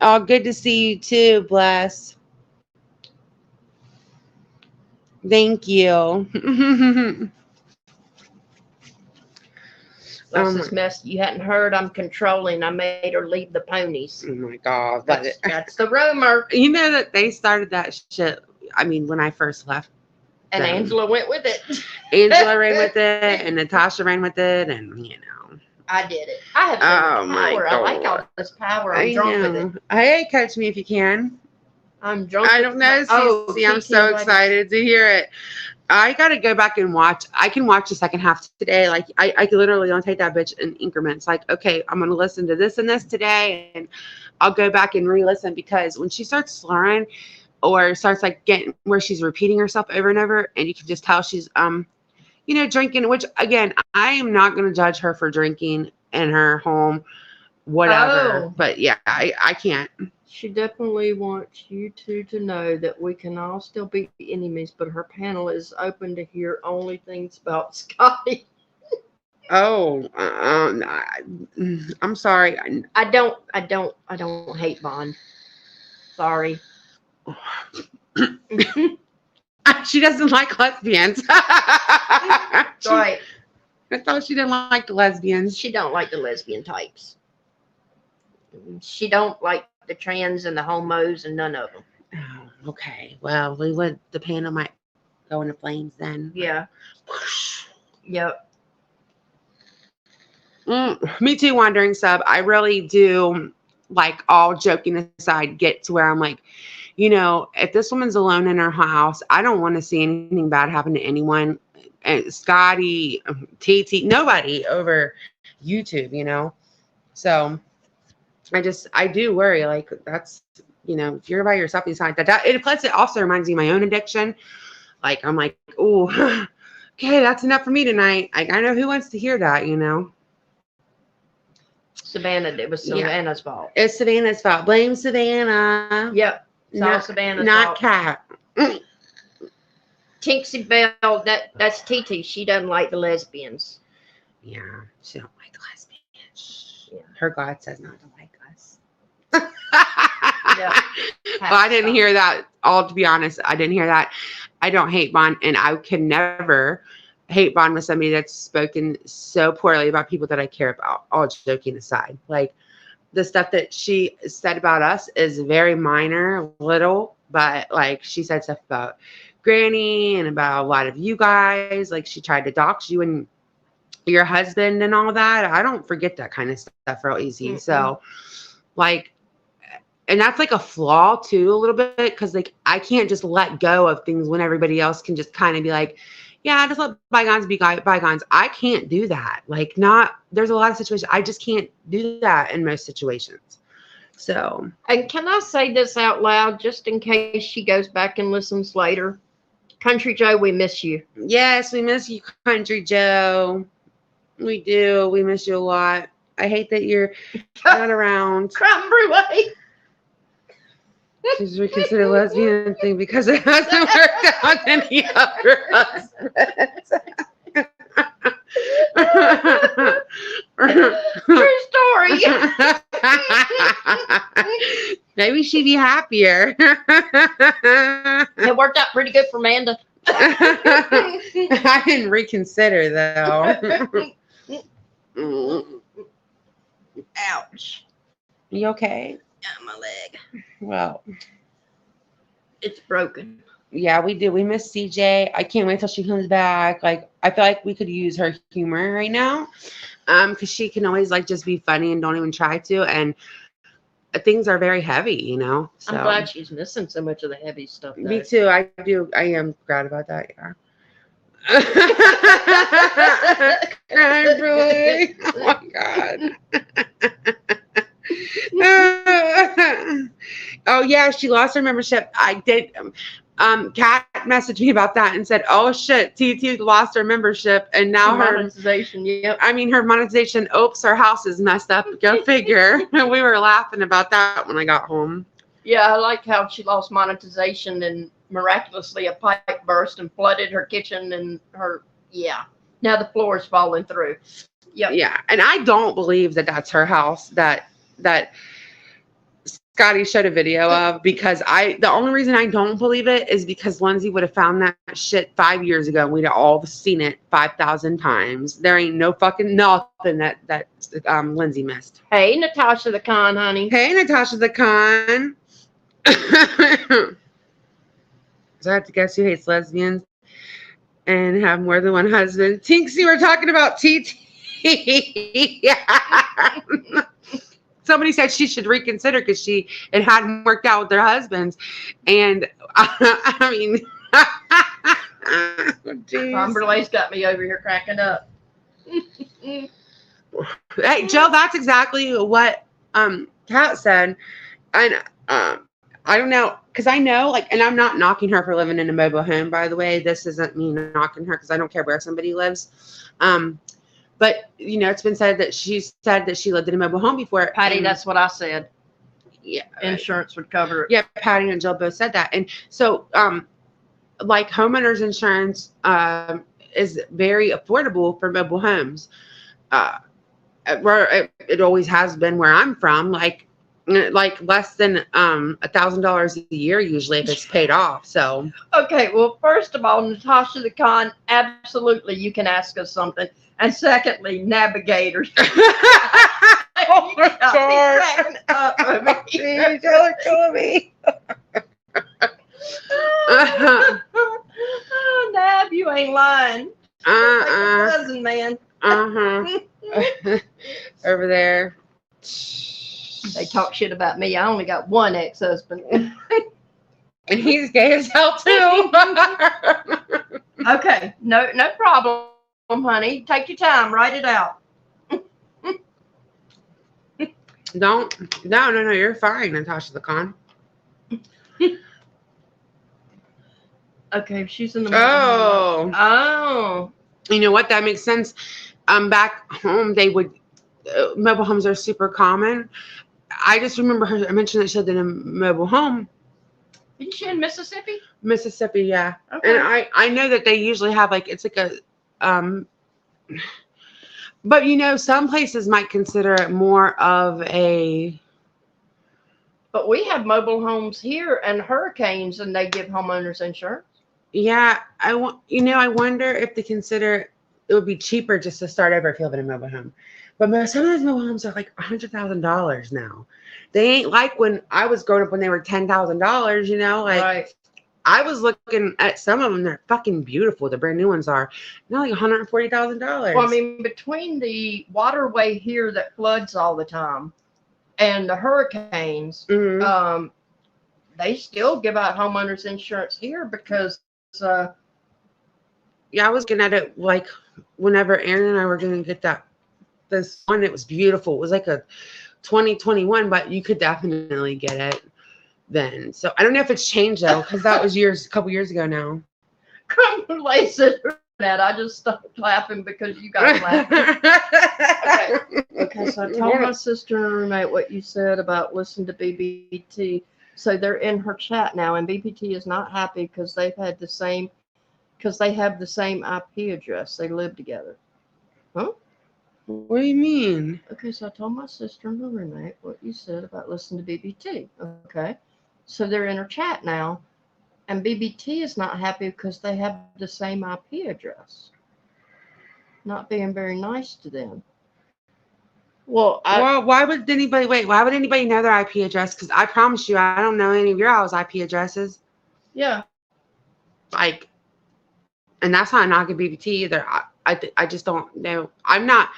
Oh, good to see you too, bless. Thank you. That's Oh this mess. You hadn't heard. I'm controlling. I made her leave the ponies. my god! That's the rumor. You know that they started that shit. I mean, when I first left, And them. Angela went with it. Angela ran with it, and Natasha ran with it, and you know. I did it. I have Oh so my much power. I like god! all this power. I'm drunk with it. Hey, catch me if you can. I'm drunk. I don't know, Oh, Cece. I'm so excited to hear it. I gotta go back and watch. I can watch the second half today. Like I could literally don't take that bitch in increments. Like, okay, I'm gonna listen to this and this today, and I'll go back and re-listen because when she starts slurring or starts like getting where she's repeating herself over and over, and you can just tell she's drinking. Which again, I am not gonna judge her for drinking in her home, whatever. Oh. But yeah, I can't. She definitely wants you two to know that we can all still be enemies, but her panel is open to hear only things about Scotty. Oh, I'm sorry. I don't hate Bond. Sorry. She doesn't like lesbians. Right. I thought she didn't like the lesbians. She don't like the lesbian types. She don't like the trans and the homos and none of them. Oh, okay. Well, the panel might go into flames then. Yeah. Yep. Me too, Wandering Sub. I really do, like, all joking aside, get to where I'm like, if this woman's alone in her house, I don't want to see anything bad happen to anyone. And Scotty, TT, nobody over YouTube, So I do worry, like, that's, if you're by yourself inside that, plus it also reminds me of my own addiction. Like, I'm like, oh, okay, that's enough for me tonight. Like, I know who wants to hear that, Savannah, it was Savannah's fault. It's Savannah's fault. Blame Savannah. Yep. It's all Savannah's not fault. Kat. Tinksy Bell, that's TT. She doesn't like the lesbians. Yeah, she don't like lesbians. Yeah. Her God says not to like us. Yep. Well, I didn't hear that. To be honest, I didn't hear that. I don't hate Bond, and I can never hate Bond with somebody that's spoken so poorly about people that I care about. All joking aside, like the stuff that she said about us is very minor, little, but like she said stuff about Granny and about a lot of you guys. Like she tried to dox you and your husband and all that. I don't forget that kind of stuff real easy. Mm-hmm. So like, and that's like a flaw too, a little bit, because like I can't just let go of things when everybody else can just kind of be like, yeah, just let bygones be bygones. I can't do that. Like there's a lot of situations I just can't do that in most situations. So, and can I say this out loud just in case she goes back and listens later? Country Joe, we miss you. Yes, we miss you, Country Joe. We do. We miss you a lot. I hate that you're not around. Crumb Brulee. She's reconsidered lesbian thing because it hasn't worked out any other husbands. True story. Maybe she'd be happier. It worked out pretty good for Amanda. I didn't reconsider though. Ouch. You okay? My leg. Well, it's broken. Yeah, we do. We miss CJ. I can't wait till she comes back. Like, I feel like we could use her humor right now. Because she can always like just be funny and don't even try to. And things are very heavy, you know. So I'm glad she's missing so much of the heavy stuff. Though. me too. I do. I am glad about that. Yeah. I'm really. Oh my god. Oh yeah, she lost her membership. I did. Kat messaged me about that and said, "Oh shit, TT lost her membership, and now her monetization." Yep. I mean, her monetization. Oops, her house is messed up. Go figure." We were laughing about that when I got home. Yeah, I like how she lost monetization and miraculously a pipe burst and flooded her kitchen and her. Yeah. Now the floor is falling through. Yep. Yeah, and I don't believe that that's her house. That Scotty showed a video of, because the only reason I don't believe it is because Lindsay would have found that shit 5 years ago and we'd have all seen it 5,000 times. There ain't no fucking nothing that Lindsay missed. Hey, Natasha the Con, honey. Hey, Natasha the Con. So I have to guess who hates lesbians and have more than one husband. Tinksy, we're talking about TT. Somebody said she should reconsider because it hadn't worked out with their husbands. And I mean, Crumberlay's got me over here cracking up. Hey, Jill, that's exactly what Kat said. And I don't know, because I know, like, and I'm not knocking her for living in a mobile home, by the way. This isn't me knocking her because I don't care where somebody lives. But, you know, it's been said that she said that she lived in a mobile home before. Patty, that's what I said. Yeah. Insurance would cover it. Yeah, Patty and Jill both said that. And so, like, homeowners insurance is very affordable for mobile homes. Where it always has been where I'm from, like less than $1,000 a year usually if it's paid off. So okay, well, first of all, Natasha the Con, absolutely, you can ask us something. And secondly, navigators. Oh my God. You're killing me. Oh, Nab, you ain't lying. Like cousin, man. Over there. They talk shit about me. I only got one ex-husband. And he's gay as hell too. Okay, no problem, honey. Take your time. Write it out. No, you're fine, Natasha the Con. Okay, she's in the Oh. You know what? That makes sense. Back home, they would mobile homes are super common. I just remember her mentioned that she lived in a mobile home. Isn't she in Mississippi? Mississippi, yeah. Okay. And I know that they usually have like it's like a but you know, some places might consider it more of a. But we have mobile homes here and hurricanes, and they give homeowners insurance. Yeah, I wonder if they consider it would be cheaper just to start over if you live in a mobile home. But some of those mobile homes are like $100,000 now. They ain't like when I was growing up when they were $10,000. You know, like Right. I was looking at some of them. They're fucking beautiful. The brand new ones are. They're like $140,000. Well, I mean, between the waterway here that floods all the time and the hurricanes, Mhm. they still give out homeowners insurance here because. Yeah, I was looking at it like whenever Aaron and I were going to get this one. It was beautiful. It was like a 2021, but you could definitely get it then. So I don't know if it's changed though, because that was a couple years ago now. Crumblay said that. I just stopped laughing because you guys laughed. Okay, so I told my sister and roommate what you said about listen to BBT. So they're in her chat now, and BBT is not happy because they have the same IP address. They live together. Huh? What do you mean? Okay, so I told my sister and her roommate what you said about listening to BBT. Okay, so they're in her chat now, and BBT is not happy because they have the same IP address. Not being very nice to them. Well, why would anybody know their IP address? Because I promise you, I don't know any of your all's IP addresses. Yeah. Like, and that's not knocking BBT either. I just don't know. I'm not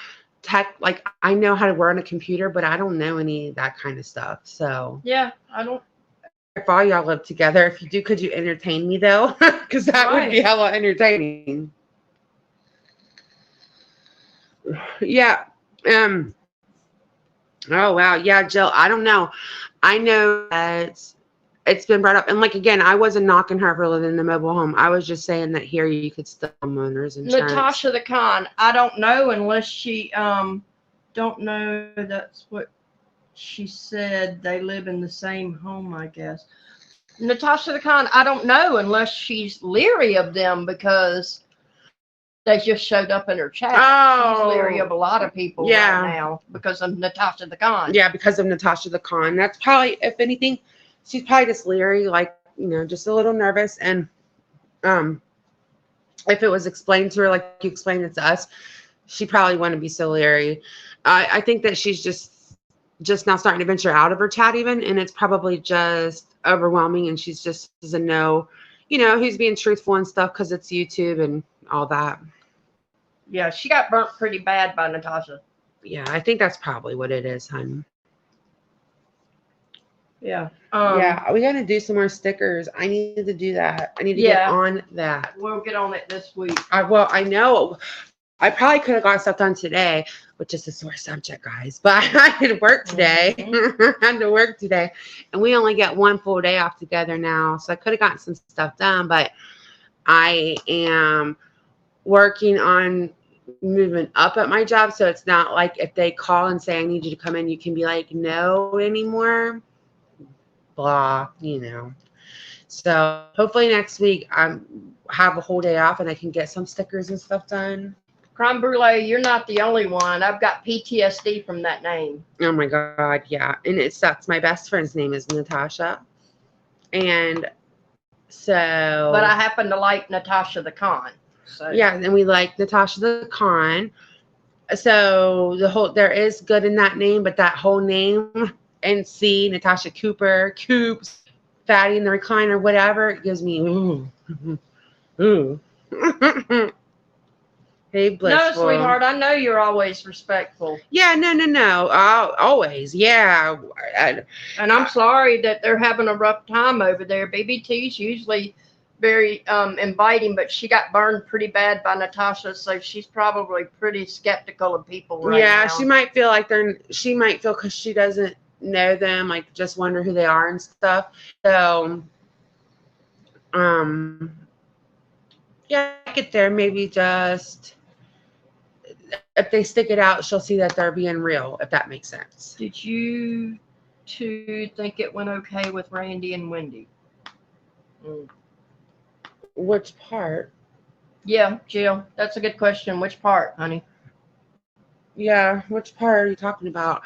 tech, like I know how to work on a computer, but I don't know any of that kind of stuff. So Yeah, I don't. if all y'all live together, if you do, could you entertain me though? Because that would be Right. hella entertaining. Yeah. Um. Oh wow. Yeah, Jill. I don't know. I know that it's been brought up, and like again, I wasn't knocking her for living in the mobile home. I was just saying that here you could still homeowners insurance. Natasha the con. I don't know unless she don't know that's what she said. They live in the same home, I guess. Natasha the con. I don't know unless she's leery of them because they just showed up in her chat. She's leery of a lot of people right now because of Natasha the con. Yeah, because of Natasha the con. That's probably, if anything, she's probably just leery, like, just a little nervous. And if it was explained to her like you explained it to us, she probably wouldn't be so leery. I think that she's just now starting to venture out of her chat even, and it's probably just overwhelming, and she's just doesn't know, who's being truthful and stuff because it's YouTube and all that. Yeah, she got burnt pretty bad by Natasha. Yeah, I think that's probably what it is, hon. Yeah. Yeah, we got to do some more stickers. I need to do that. I need to get on that. We'll get on it this week. I know. I probably could have got stuff done today, which is a sore subject, guys. But I had to work today. I had to work today. And we only get one full day off together now. So I could have gotten some stuff done. But I am working on moving up at my job. So it's not like if they call and say, I need you to come in, you can be like, no anymore. Blah, So hopefully next week I have a whole day off and I can get some stickers and stuff done. Creme brulee, you're not the only one. I've got PTSD from that name. Oh my God, yeah. And it sucks. My best friend's name is Natasha. And so. But I happen to like Natasha the con. So. Yeah, and we like Natasha the con. So there is good in that name, but that whole name, NC, Natasha Cooper, Coops, Fatty in the recliner, whatever, it gives me ooh. Hey, Blissful. No, sweetheart, I know you're always respectful. Yeah, no. Always, yeah. And I'm sorry that they're having a rough time over there. BBT's usually very inviting, but she got burned pretty bad by Natasha, so she's probably pretty skeptical of people right now. Yeah, she might feel because she doesn't know them, like just wonder who they are and stuff. So, yeah, get there. Maybe just if they stick it out, she'll see that they're being real, if that makes sense. Did you two think it went okay with Randy and Wendy? Which part? Yeah, Jill, that's a good question. Which part, honey? Yeah, which part are you talking about?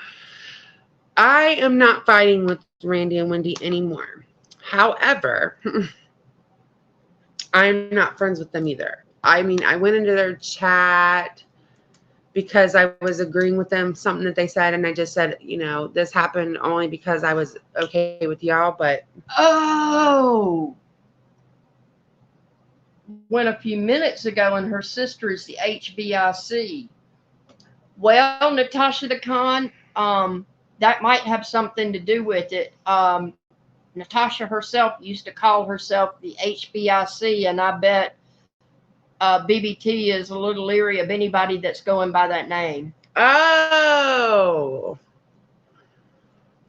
I am not fighting with Randy and Wendy anymore. However, I'm not friends with them either. I mean, I went into their chat because I was agreeing with them, something that they said, and I just said, this happened only because I was okay with y'all, but... Oh! Went a few minutes ago, and her sister is the HBIC. Well, Natasha the con, that might have something to do with it. Natasha herself used to call herself the HBIC, and I bet BBT is a little leery of anybody that's going by that name. Oh.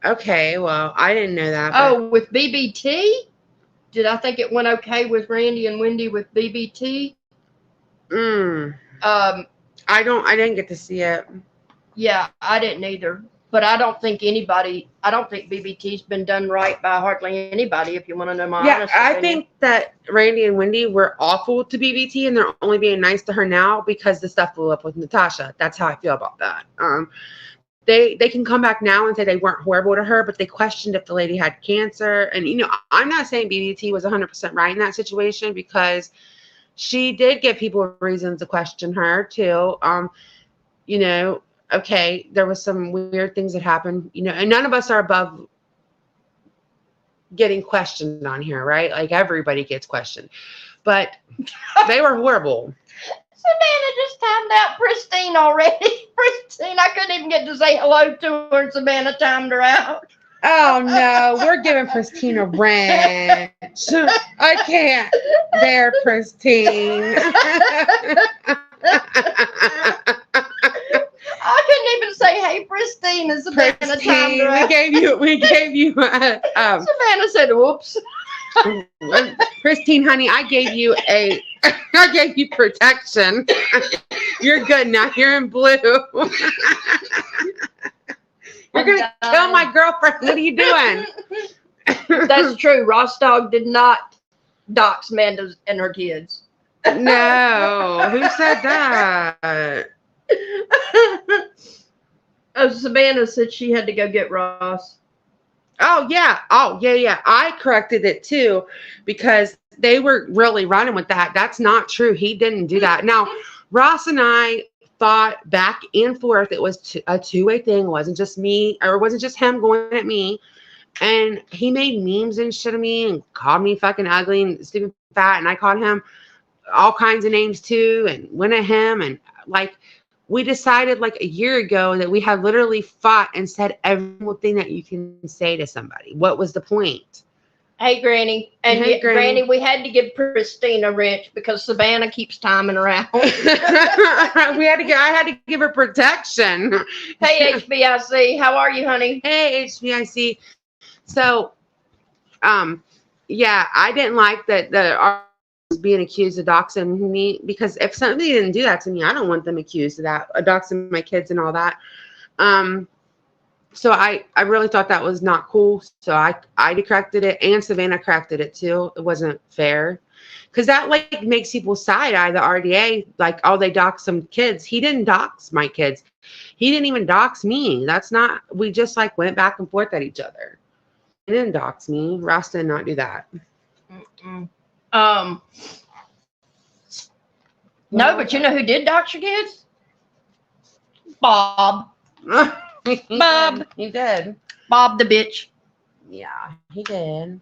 Okay, well, I didn't know that. Oh, with BBT? Did I think it went okay with Randy and Wendy with BBT? I didn't get to see it. Yeah, I didn't either. But I don't think BBT's been done right by hardly anybody, if you want to know my honest opinion. I think that Randy and Wendy were awful to BBT, and they're only being nice to her now because the stuff blew up with Natasha. That's how I feel about that. They can come back now and say they weren't horrible to her, but they questioned if the lady had cancer. And, I'm not saying BBT was 100% right in that situation because she did give people reasons to question her, too. Okay, there was some weird things that happened, and none of us are above getting questioned on here, right? Like everybody gets questioned, but they were horrible. Savannah just timed out Pristine already. didn't get to say hello to her, and Savannah timed her out. Oh no, we're giving Pristine a wrench. I can't bear Pristine. I couldn't even say, "Hey, Pristine," and Savannah timed Pristine, her out. we gave you Savannah said, "Whoops." Pristine, honey, I gave you protection. You're good now. You're in blue. You're gonna kill my girlfriend. What are you doing? That's true. Ross Dog did not dox Amanda and her kids. No, who said that? Oh, Savannah said she had to go get Ross. Oh yeah. I corrected it too because they were really running with that. That's not true. He didn't do that. Now, Ross and I fought back and forth. It was a two-way thing. It wasn't just me, or it wasn't just him going at me. And he made memes and shit of me and called me fucking ugly and stupid fat. And I called him all kinds of names too and went at him. And like, we decided like a year ago that we had literally fought and said every single thing that you can say to somebody. What was the point? Hey, Granny. And Hey, Granny. we had to give Christina a wrench because Savannah keeps timing her out. I had to give her protection. Hey, HBIC. How are you, honey? Hey, HBIC. So, yeah, I didn't like that the was being accused of doxing me, because if somebody didn't do that to me, I don't want them accused of that, doxing my kids and all that. So I really thought that was not cool. So I corrected it, and Savannah corrected it too. It wasn't fair, because that like makes people side eye the RDA, like, oh, they dox some kids. He didn't dox my kids. He didn't even dox me. That's not. We just like went back and forth at each other. He didn't dox me. Ross did not do that. Mm-mm. No, but you know who did dox your kids? Bob. Bob. He did. Bob the bitch. Yeah, he did.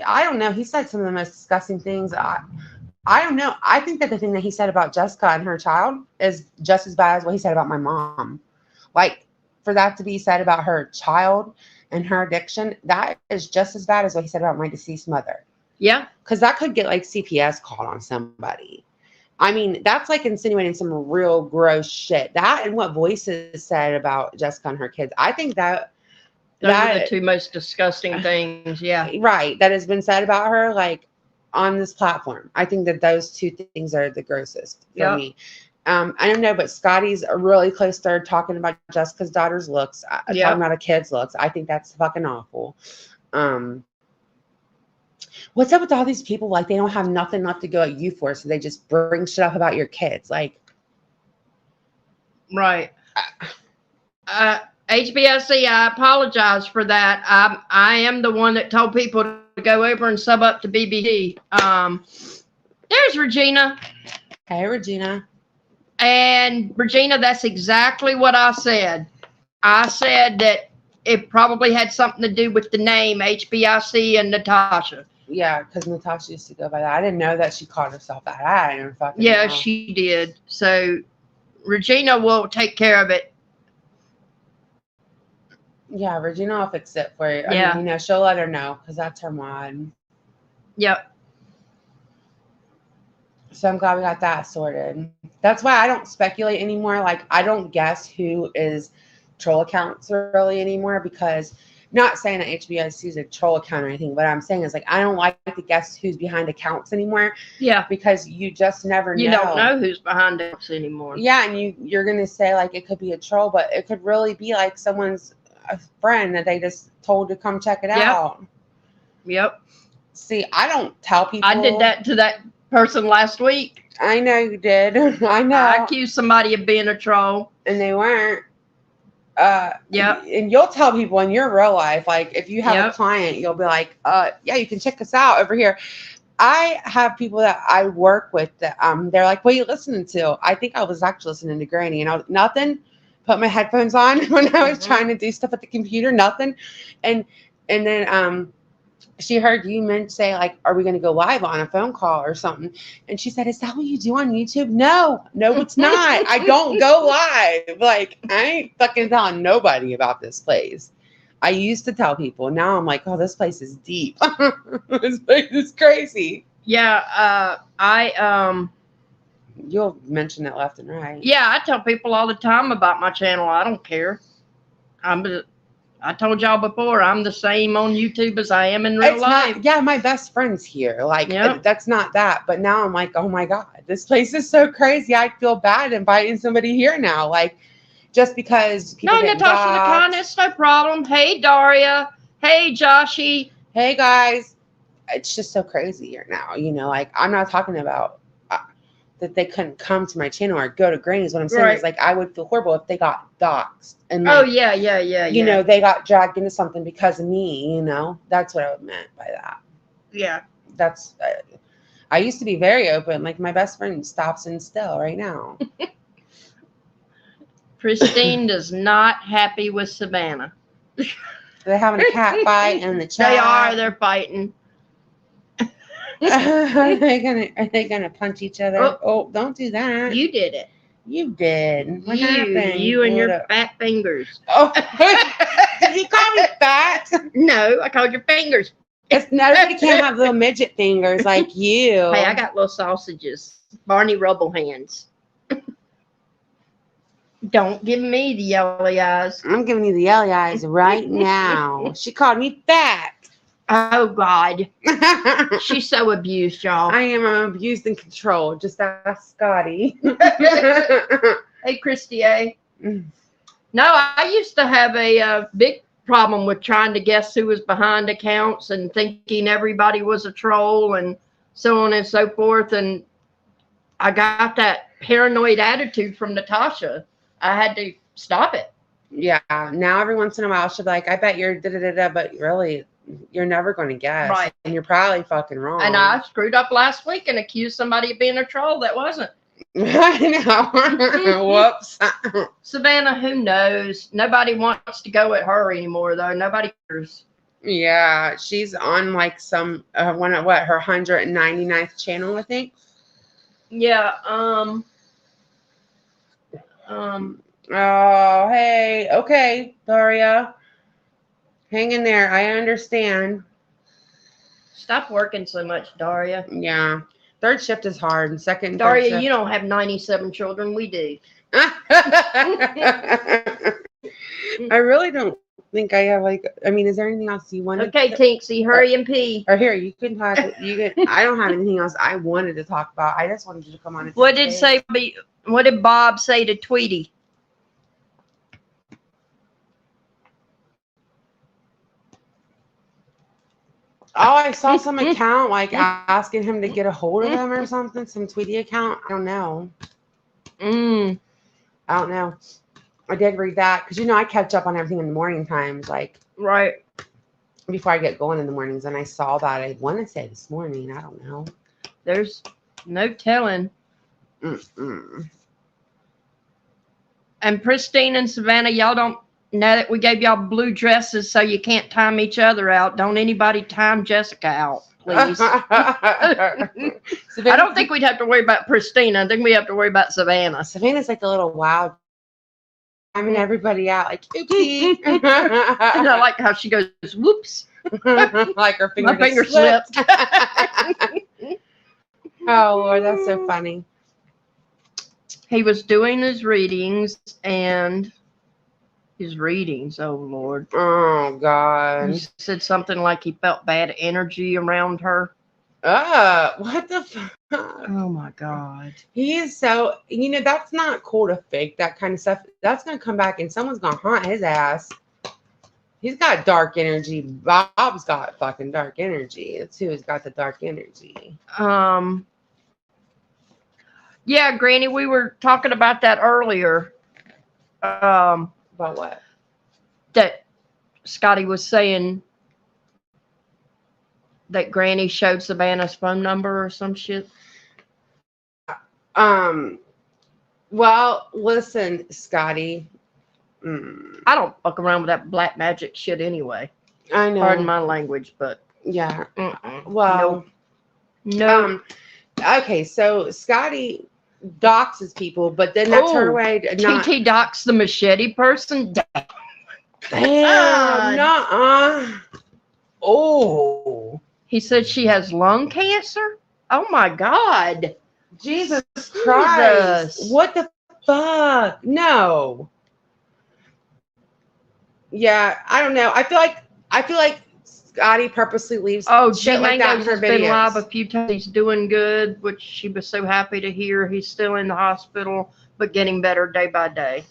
I don't know. He said some of the most disgusting things. I don't know. I think that the thing that he said about Jessica and her child is just as bad as what he said about my mom. Like, for that to be said about her child and her addiction, that is just as bad as what he said about my deceased mother. Yeah. Because that could get like CPS called on somebody. I mean, that's like insinuating some real gross shit. That and what Voices said about Jessica and her kids. I think that Those are the two most disgusting things. Yeah. Right. That has been said about her, like, on this platform. I think that those two things are the grossest for me. I don't know, but Scotty's a really close third talking about Jessica's daughter's looks. Talking about a kid's looks. I think that's fucking awful. What's up with all these people? Like, they don't have nothing left to go at you for, so they just bring shit up about your kids. Like, right. HBIC, I apologize for that. I am the one that told people to go over and sub up to BBD. There's Regina. Hey, Regina. And Regina, that's exactly what I said. I said that it probably had something to do with the name HBIC and Natasha. Yeah, because Natasha used to go by that. I didn't know that she called herself that. I didn't fucking know. She did. So Regina will take care of it. Yeah, Regina will fix it for you. Yeah. I mean, she'll let her know, because that's her mod. Yep. So I'm glad we got that sorted. That's why I don't speculate anymore. Like, I don't guess who is troll accounts really anymore, because not saying that HBIC is a troll account or anything, but I'm saying is, like, I don't like to guess who's behind accounts anymore. Yeah. Because you just never know. You don't know who's behind accounts anymore. Yeah, and you're going to say, like, it could be a troll, but it could really be, like, someone's a friend that they just told to come check it out. Yep. See, I don't tell people. I did that to that person last week. I know you did. I know. I accused somebody of being a troll. And they weren't. Yep. And you'll tell people in your real life, like, if you have a client, you'll be like, yeah, you can check us out over here. I have people that I work with that they're like, what are you listening to? I think I was actually listening to Granny, and nothing. Put my headphones on when I was trying to do stuff at the computer, nothing. And then she heard you meant say like, "Are we going to go live on a phone call or something?" And she said, "Is that what you do on YouTube?" No, it's not. I don't go live. Like, I ain't fucking telling nobody about this place. I used to tell people. Now I'm like, oh, this place is deep. This place is crazy. Yeah, You'll mention it left and right. yeah, I tell people all the time about my channel. I don't care. I told y'all before, I'm the same on YouTube as I am in real life. Yeah, my best friend's here. Like, Yep. that's not that. But now I'm like, oh my God, this place is so crazy. I feel bad inviting somebody here now. Like, just because people No, get Natasha, the kindness, no problem. Hey, Daria. Hey, Joshy. Hey, guys. It's just so crazy here now. You know, like, I'm not talking about that they couldn't come to my channel or go to Granny's. What I'm saying is, like, I would feel horrible if they got doxxed. And like, Oh, yeah. You know, they got dragged into something because of me, you know? That's what I meant by that. Yeah. That's, I used to be very open. Like, my best friend stops in still right now. Pristine does not happy with Savannah. They're having a cat fight in the chat. They are. They're fighting. Are they gonna punch each other? Oh, don't do that. You did it. You did. What happened? You and your fat fingers. Oh, did you call me fat? No, I called your fingers. Nobody can't have little midget fingers like you. Hey, I got little sausages. Barney Rubble hands. Don't give me the yelly eyes. I'm giving you the yelly eyes right now. She called me fat. Oh, God. She's so abused, y'all. I am abused and controlled. Just ask Scotty. Hey, Christy A. No, I used to have a big problem with trying to guess who was behind accounts and thinking everybody was a troll and so on and so forth. And I got that paranoid attitude from Natasha. I had to stop it. Yeah. Now every once in a while she'll be like, I bet you're da-da-da-da, but really, you're never going to guess. Right. And you're probably fucking wrong. And I screwed up last week and accused somebody of being a troll that wasn't. I know. Whoops. Savannah, who knows? Nobody wants to go at her anymore, though. Nobody cares. Yeah. She's on like some, one of what, her 199th channel, I think. Yeah. Oh, hey. Okay, Daria. Hang in there. I understand. Stop working so much, Daria. Yeah. Third shift is hard. And second, Daria, third you don't have 97 children. We do. I really don't think I have like. I mean, is there anything else you wanted? Okay, Tinksy, hurry and pee. Or here, you can talk. You can. I don't have anything else I wanted to talk about. I just wanted you to come on. And What did Bob say to Tweety? Oh, I saw some account like asking him to get a hold of him or something. Some Tweety account. I don't know. I don't know. I did read that because I catch up on everything in the morning times, like Right. before I get going in the mornings. And I saw that. I want to say this morning. I don't know. There's no telling. And Pristine and Savannah, y'all don't. Now that we gave y'all blue dresses so you can't time each other out, don't anybody time Jessica out, please. I don't think we'd have to worry about Pristina. I think we have to worry about Savannah. Savannah's like a little wild. I mean, everybody out like, oopsie. And I like how she goes, whoops. Like her finger, My finger slipped. Oh, Lord, that's so funny. He was doing his readings and... oh Lord. Oh God. He said something like he felt bad energy around her. What the fuck? Oh my God. He is so, that's not cool to fake that kind of stuff. That's going to come back and someone's going to haunt his ass. He's got dark energy. Bob's got fucking dark energy. It's who's got the dark energy. Yeah, Granny, we were talking about that earlier. About what? That Scotty was saying that Granny showed Savannah's phone number or some shit. Well, listen, Scotty. I don't fuck around with that black magic shit anyway. I know. Pardon my language, but Yeah. Mm-mm. Well, Nope. okay, so Scotty doxes people, but then that's her Oh, way to not. TT Doc's the machete person. Damn, God. nuh-uh. Oh, He said she has lung cancer. Oh my God. Jesus Christ. Jesus. What the fuck? No. Yeah, I don't know. I feel like Scotty purposely leaves Oh, G shit like that in Mangoes her has been live a videos. few times. He's doing good, which she was so happy to hear. He's still in the hospital, but getting better day by day.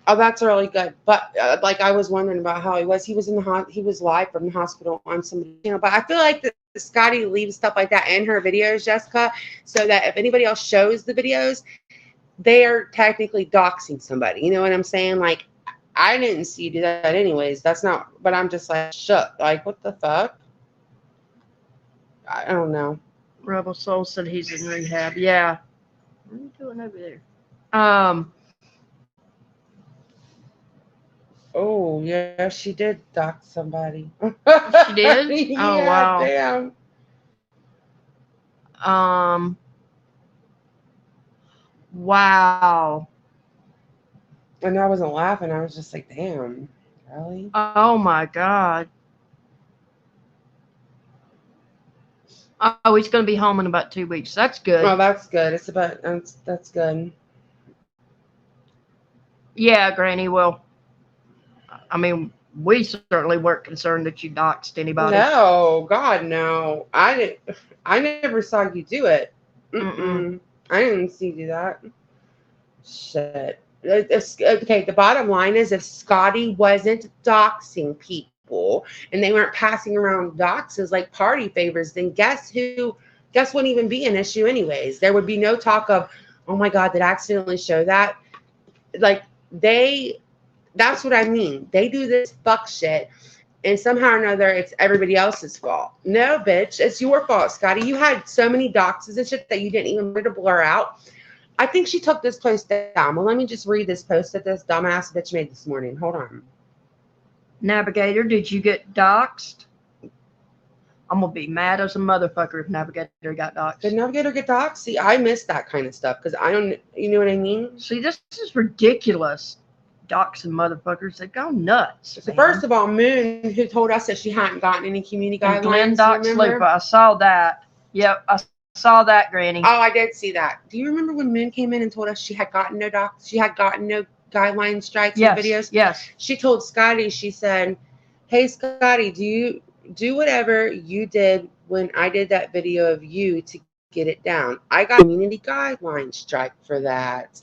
Oh, that's really good. But like I was wondering about how he was. He was in the he was live from the hospital on somebody's channel. But I feel like that Scotty leaves stuff like that in her videos, Jessica, so that if anybody else shows the videos, they are technically doxing somebody. You know what I'm saying? Like I didn't see you do that anyways. That's not. But I'm just like shook. Like what the fuck? I don't know. Rebel Soul said he's in rehab. Yeah. What are you doing over there? Oh yeah, she did dox somebody. She did? Yeah, Oh wow. damn. Wow. And I wasn't laughing. I was just like, damn, really? Oh my God. Oh, he's going to be home in about 2 weeks. That's good. Oh, that's good. It's about that's good. Yeah, Granny. Well, I mean, we certainly weren't concerned that you doxed anybody. No, God, no. I didn't. I never saw you do it. Mm-mm. I didn't see you do that. Shit. Okay, the bottom line is if Scotty wasn't doxing people and they weren't passing around doxes like party favors, then guess wouldn't even be an issue anyways. There would be no talk of, oh my God, did I accidentally show that? Like that's what I mean. They do this fuck shit and somehow or another it's everybody else's fault. No, bitch, it's your fault, Scotty. You had so many doxes and shit that you didn't even want to blur out. I think she took this post down. Well, let me just read this post that this dumbass bitch made this morning. Hold on. Navigator, did you get doxed? I'm going to be mad as a motherfucker if Navigator got doxed. Did Navigator get doxxed? See, I miss that kind of stuff because I don't, you know what I mean? See, this is ridiculous. Doxing motherfuckers, they go nuts. So first of all, Moon, who told us that she hadn't gotten any community guidelines. And Glenn doxed Lupa. I saw that. Yep, I saw that, Granny. Oh, I did see that. Do you remember when Moon came in and told us she had gotten no guideline strikes yes, in videos? Yes. She told Scotty, she said, hey, Scotty, do you do whatever you did when I did that video of you to get it down? I got a community guideline strike for that.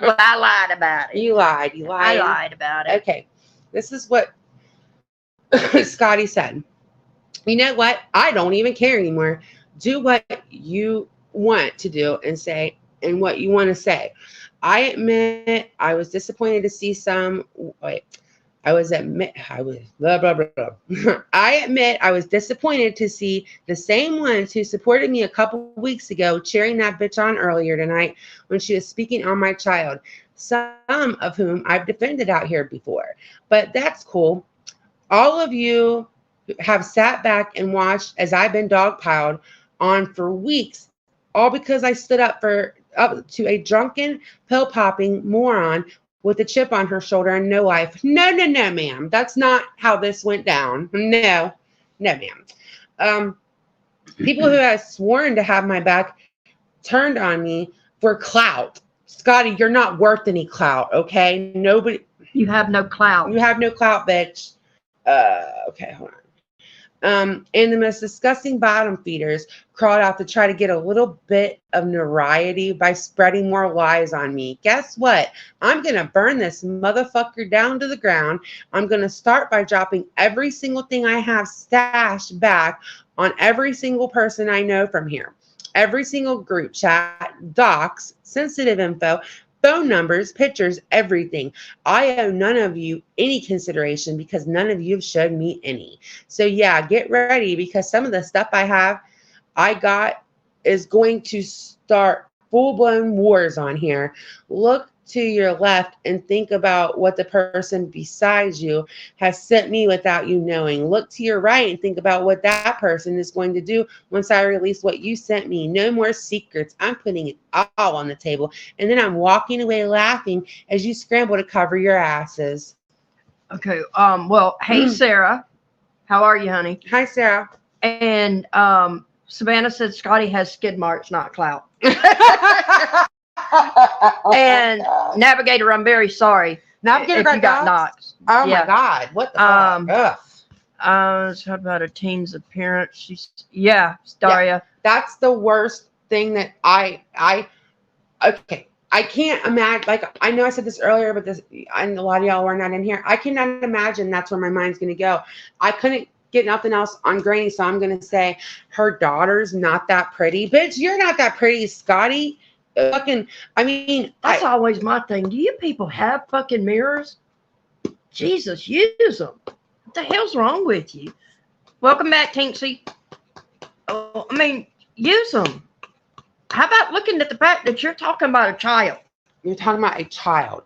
Well, I lied about it. You lied. I lied about it. Okay. This is what Scotty said. You know what? I don't even care anymore. Do what you want to do and say and what you want to say. I admit I was disappointed to see some. Wait. I was blah blah blah. I admit I was disappointed to see the same ones who supported me a couple weeks ago cheering that bitch on earlier tonight when she was speaking on my child. Some of whom I've defended out here before, but that's cool. All of you have sat back and watched as I've been dogpiled on for weeks, all because I stood up to a drunken, pill-popping moron with a chip on her shoulder and no life. No, ma'am. That's not how this went down. No, ma'am. People who have sworn to have my back turned on me for clout. Scotty, you're not worth any clout, okay? Nobody. You have no clout. You have no clout, bitch. Okay, hold on. And the most disgusting bottom feeders crawled out to try to get a little bit of notoriety by spreading more lies on me. Guess what? I'm going to burn this motherfucker down to the ground. I'm going to start by dropping every single thing I have stashed back on every single person I know from here. Every single group chat, docs, sensitive info, phone numbers, pictures, everything. I owe none of you any consideration because none of you have showed me any. So yeah, get ready because some of the stuff I got is going to start full-blown wars on here. Look to your left and think about what the person beside you has sent me without you knowing. Look to your right and think about what that person is going to do once I release what you sent me. No more secrets. I'm putting it all on the table. And then I'm walking away laughing as you scramble to cover your asses. Okay. Well, hey, Sarah. How are you, honey? Hi, Sarah. And Savannah said Scotty has skid marks, not clout. And Navigator, I'm very sorry. Navigator if you got knocked. Oh Yeah. my God. What the fuck? Ugh. Talk about a teen's appearance. Daria. That's the worst thing that okay. I can't imagine, like, I know I said this earlier, but and a lot of y'all were not in here. I cannot imagine that's where my mind's going to go. I couldn't get nothing else on Granny, so I'm going to say her daughter's not that pretty. Bitch, you're not that pretty, Scotty. Fucking, I mean. That's always my thing. Do you people have fucking mirrors? Jesus, use them. What the hell's wrong with you? Welcome back, Tinksy. Oh, I mean, use them. How about looking at the fact that you're talking about a child? You're talking about a child.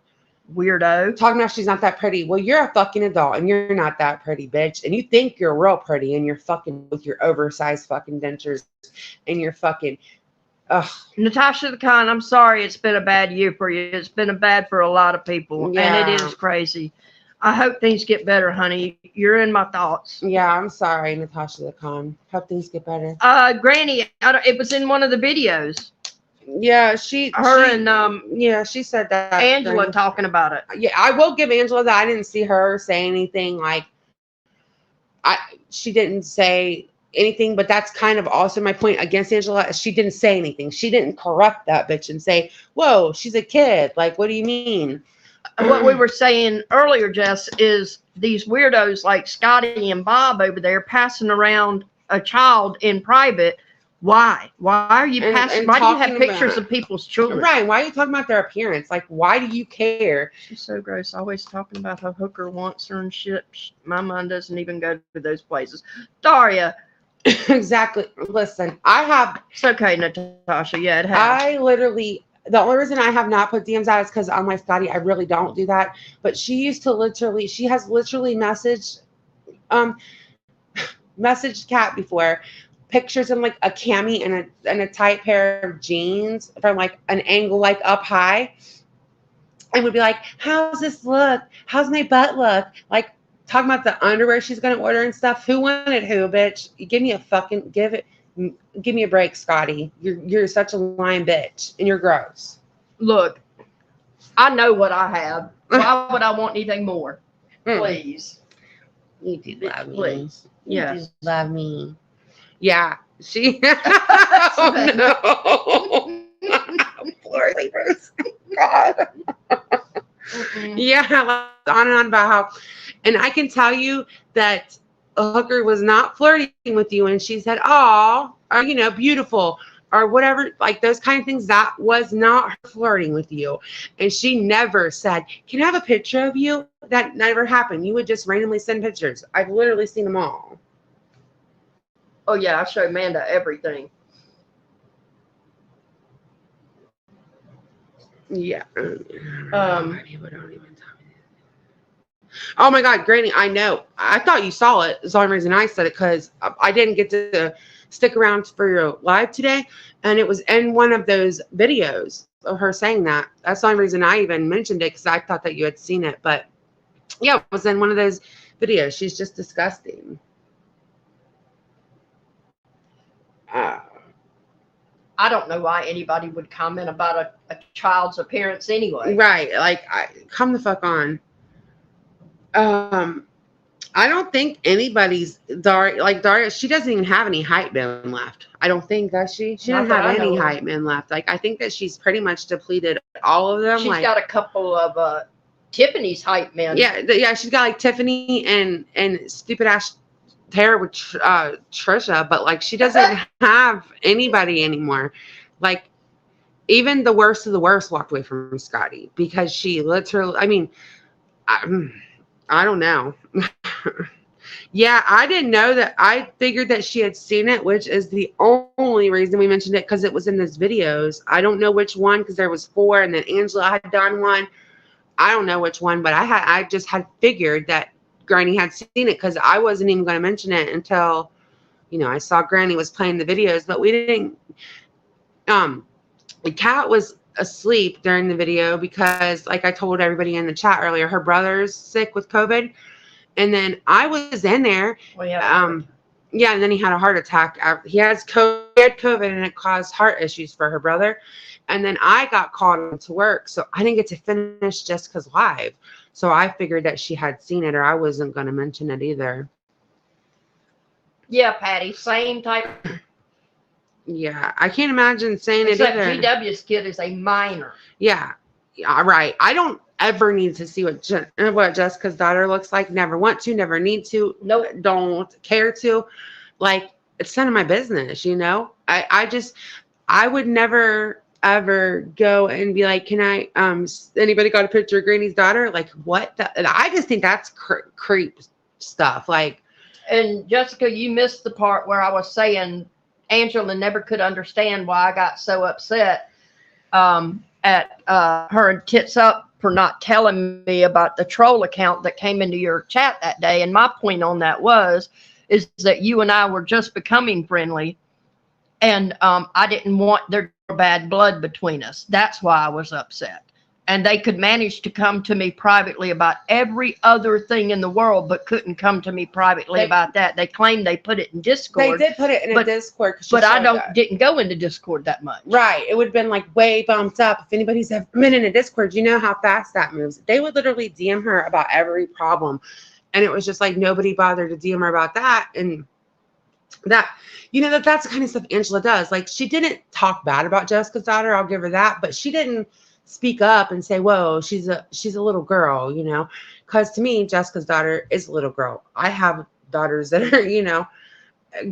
Weirdo. Talking about she's not that pretty. Well, you're a fucking adult and you're not that pretty, bitch. And you think you're real pretty and you're fucking with your oversized fucking dentures and you're fucking, ugh. Natasha the Khan, I'm sorry it's been a bad year for you. It's been bad for a lot of people. Yeah. And it is crazy. I hope things get better, honey. You're in my thoughts. Yeah, I'm sorry, Natasha the Khan. Hope things get better. Granny, it was in one of the videos. Yeah, she said that. Angela talking about it. Yeah, I will give Angela that. I didn't see her say anything she didn't say anything, but that's kind of also my point against Angela. She didn't say anything. She didn't correct that bitch and say, whoa, she's a kid. Like, what do you mean? What we were saying earlier, Jess, is these weirdos like Scotty and Bob over there passing around a child in private. Why? Why are you passing? Why do you have pictures of people's children? Right. Why are you talking about their appearance? Like, why do you care? She's so gross. Always talking about how Hooker wants her and shit. My mind doesn't even go to those places. Daria. Exactly. Listen, It's okay, Natasha. Yeah, it has. The only reason I have not put DMs out is because on my Scotty, I really don't do that. But she has literally messaged Kat before, pictures in like a cami and a tight pair of jeans from like an angle like up high, and would be like, how's this look? How's my butt look? Like talking about the underwear she's gonna order and stuff. Who wanted who, bitch? Give me a break, Scotty. You're such a lying bitch and you're gross. Look, I know what I have. Why would I want anything more? Please. You do love me. Please. You do love me. Yeah. She oh no. Floor sleepers. God. Yeah, on and on about how, and I can tell you that Hooker was not flirting with you and she said, oh, or, beautiful or whatever, like those kind of things. That was not her flirting with you. And she never said, can I have a picture of you? That never happened. You would just randomly send pictures. I've literally seen them all. Oh, yeah, I show Amanda everything. Yeah. People don't even tell me. Oh my God, Granny, I know. I thought you saw it. That's the only reason I said it, because I didn't get to stick around for your live today. And it was in one of those videos of her saying that. That's the only reason I even mentioned it, because I thought that you had seen it. But yeah, it was in one of those videos. She's just disgusting. I don't know why anybody would comment about a child's appearance anyway. Right. Like, come the fuck on. I don't think anybody's Daria, she doesn't even have any hype men left. I don't think, does she? She doesn't have any hype men left. Like, I think that she's pretty much depleted all of them. She's got a couple of Tiffany's hype men. Yeah, she's got like Tiffany and stupid ass Tara with Trisha, but like she doesn't have anybody anymore. Like, even the worst of the worst walked away from Scotty because she literally, I mean, I don't know. Yeah, I didn't know that. I figured that she had seen it, which is the only reason we mentioned it because it was in those videos. I don't know which one because there was four, and then Angela had done one. I don't know which one, but I just had figured that Granny had seen it because I wasn't even going to mention it until I saw Granny was playing the videos, but we didn't. Um, the cat was asleep during the video because, like I told everybody in the chat earlier, her brother's sick with COVID. And then I was in there. Well, yeah. Yeah, and then he had a heart attack. He had COVID, and it caused heart issues for her brother. And then I got called into work, so I didn't get to finish Jessica's live. So I figured that she had seen it, or I wasn't going to mention it either. Yeah, Patty, same type. Yeah, I can't imagine saying Except it either. GW's kid is a minor. Yeah, right. I don't ever need to see what Jessica's daughter looks like. Never want to, never need to. Nope. Don't care to. Like, it's none of my business, I would never ever go and be like, can I, anybody got a picture of Granny's daughter? Like, what? I just think that's creep stuff. Like, and Jessica, you missed the part where I was saying Angela never could understand why I got so upset at her and Tits Up for not telling me about the troll account that came into your chat that day. And my point on that is that you and I were just becoming friendly, and I didn't want there bad blood between us. That's why I was upset. And they could manage to come to me privately about every other thing in the world, but couldn't come to me privately about that. They claimed they put it in Discord. They did put it in a Discord. But I didn't go into Discord that much. Right. It would have been like way bumped up. If anybody's ever been in a Discord, you know how fast that moves. They would literally DM her about every problem. And it was just like nobody bothered to DM her about that. And that's the kind of stuff Angela does. Like, she didn't talk bad about Jessica's daughter. I'll give her that. But she didn't speak up and say, whoa, she's a little girl, because to me, Jessica's daughter is a little girl. I have daughters that are,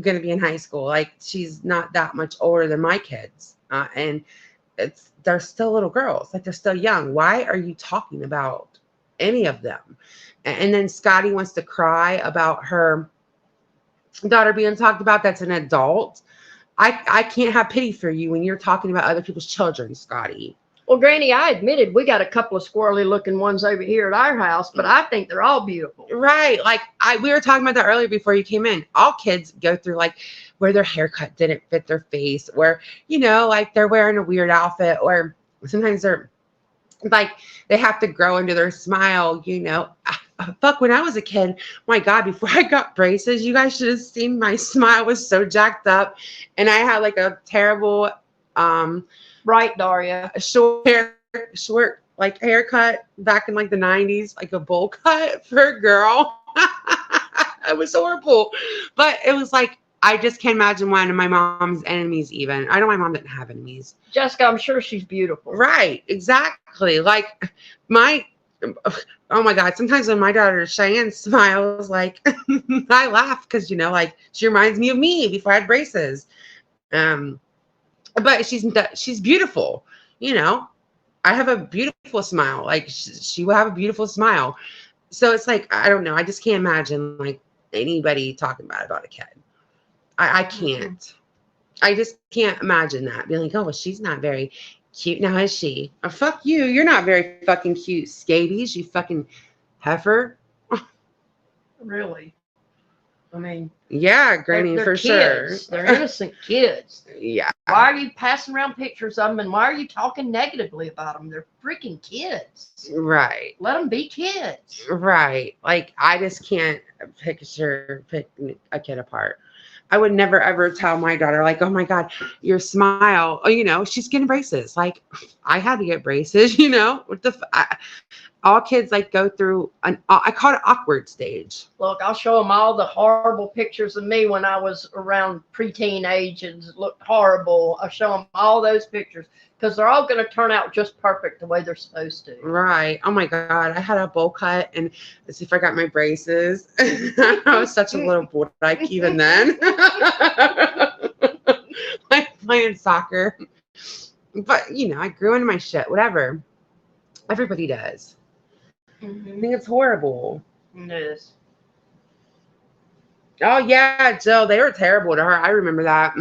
going to be in high school. Like, she's not that much older than my kids. And they're still little girls. Like, they're still young. Why are you talking about any of them? And then Scotty wants to cry about her daughter being talked about. That's an adult. I can't have pity for you when you're talking about other people's children, Scotty. Well, Granny, I admitted we got a couple of squirrely looking ones over here at our house, but I think they're all beautiful. Right. Like, we were talking about that earlier before you came in. All kids go through, like, where their haircut didn't fit their face, or, like they're wearing a weird outfit, or sometimes they're like, they have to grow into their smile, Fuck, when I was a kid, my God, before I got braces, you guys should have seen my smile was so jacked up. And I had like a terrible, right, Daria, short like haircut back in like the 90s, like a bowl cut for a girl. It was horrible. But it was like, I just can't imagine one of my mom's enemies even. I know my mom didn't have enemies. Jessica, I'm sure she's beautiful. Right, exactly. Like, oh my God, sometimes when my daughter Cheyenne smiles, like, I laugh because, like, she reminds me of me before I had braces. But she's beautiful, I have a beautiful smile. Like, she will have a beautiful smile. So it's like, I don't know. I just can't imagine like anybody talking bad about a kid. I can't. I just can't imagine that. Being like, oh, well, she's not very cute now, is she? Oh, fuck you. You're not very fucking cute, scabies, you fucking heifer. Really? I mean, yeah, Granny, they're for kids. sure. They're innocent kids. Yeah. Why are you passing around pictures of them, and why are you talking negatively about them? They're freaking kids. Right. Let them be kids. Right. Like, I just can't pick a kid apart. I would never ever tell my daughter, like, oh my God, your smile. Oh, she's getting braces. Like, I had to get braces. All kids like go through I call it awkward stage. Look, I'll show them all the horrible pictures of me when I was around preteen age and looked horrible. I'll show them all those pictures because they're all going to turn out just perfect the way they're supposed to. Right. Oh my God. I had a bowl cut, and let's see if I got my braces. I was such a little boy, like, even then. Like playing soccer. But, I grew into my shit, whatever. Everybody does. I think it's horrible. It is. Oh yeah, Jill, they were terrible to her. I remember that.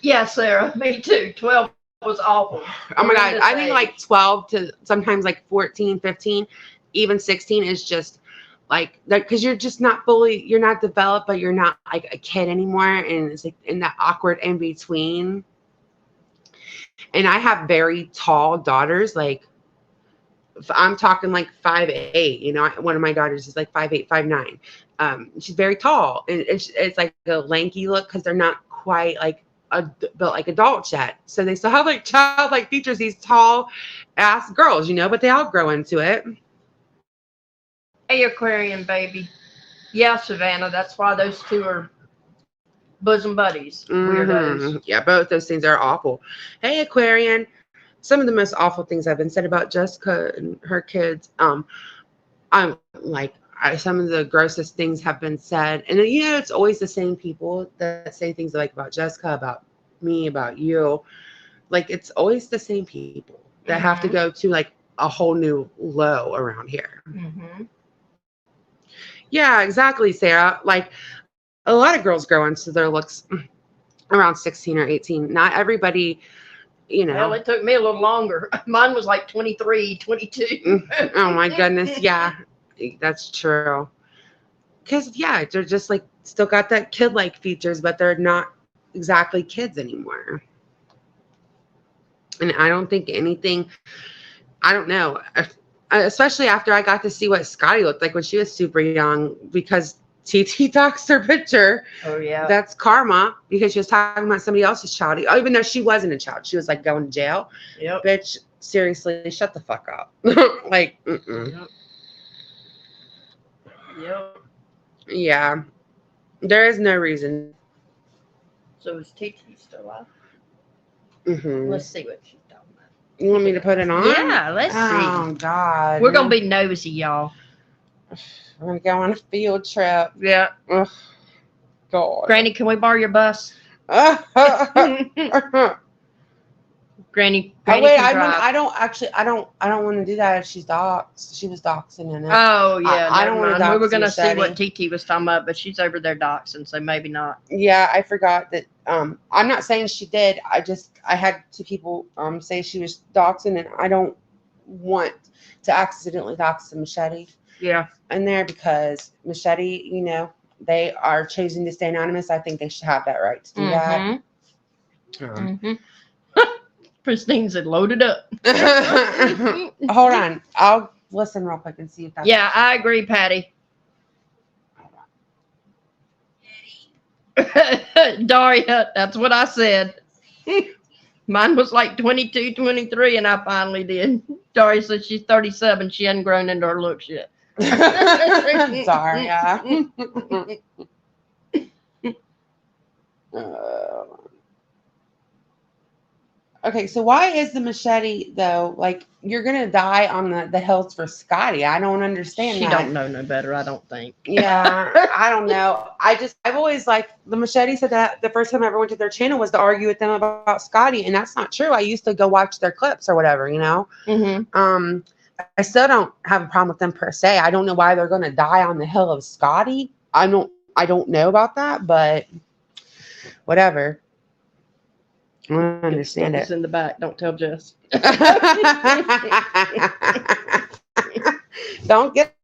Yeah, Sarah, me too. 12 was awful. Oh my God. Horrendous I think age. like 12 to sometimes like 14, 15, even 16 is just like, because you're just not fully, you're not developed, but you're not like a kid anymore. And it's like in that awkward in between. And I have very tall daughters. Like, I'm talking like 5'8", one of my daughters is like 5'8", 5'9". She's very tall, and it's like a lanky look because they're not quite like built like adults yet. So they still have like childlike features, these tall ass girls, but they all grow into it. Hey, Aquarian baby. Yeah, Savannah, that's why those two are bosom buddies. Weirdos. Yeah, both those things are awful. Hey, Aquarian. Some of the most awful things have been said about Jessica and her kids. I'm like, some of the grossest things have been said, and it's always the same people that say things like about Jessica, about me, about you. Like, it's always the same people that have to go to like a whole new low around here. Yeah, exactly, Sarah. Like, a lot of girls grow into their looks around 16 or 18. Not everybody, Well, it took me a little longer. Mine was like 23, 22. Oh my goodness, yeah, that's true. Because yeah, they're just like still got that kid-like features, but they're not exactly kids anymore. And I don't think anything. I don't know, especially after I got to see what Scotty looked like when she was super young, because TT doxed her picture. Oh yeah, That's karma, because she was talking about somebody else's child, even though she wasn't a child. She was like going to jail. Yep. Bitch, seriously, shut the fuck up. Like, Yep. Yeah, there is no reason. So is TT still alive? Mm-hmm. Let's see what she's talking about. You want me to put it on? Yeah, let's see. Oh God, We're gonna be nosy, y'all. We're gonna go on a field trip. Yeah. Ugh, God. Granny, can we borrow your bus? Granny Oh wait, can drive. I don't want to do that if she's doxxed. She was doxing in it. Oh yeah, I don't want to dox. We were gonna see Machete. what TT was talking about, but she's over there doxing, so maybe not. Yeah, I forgot that. I'm not saying she did. I had two people say she was doxing, and I don't want to accidentally dox the Machete. Yeah. In there, because Machete, they are choosing to stay anonymous. I think they should have that right to do that. Christine said, "Load it up." Hold on, I'll listen real quick and see if that's. Yeah, I agree, Patty. Daria, that's what I said. Mine was like 22, 23, and I finally did. Daria said she's 37. She hadn't grown into her looks yet. Daria. Okay, so why is the Machete though? Like, you're gonna die on the hills for Scotty. I don't understand. She that. don't know no better, I don't think. Yeah, I don't know. I've always like the Machete said that the first time I ever went to their channel was to argue with them about Scotty, and that's not true. I used to go watch their clips or whatever, I still don't have a problem with them per se. I don't know why they're gonna die on the hill of Scotty. I don't know about that, but whatever. I don't understand it. It's in the back. Don't tell Jess. Don't get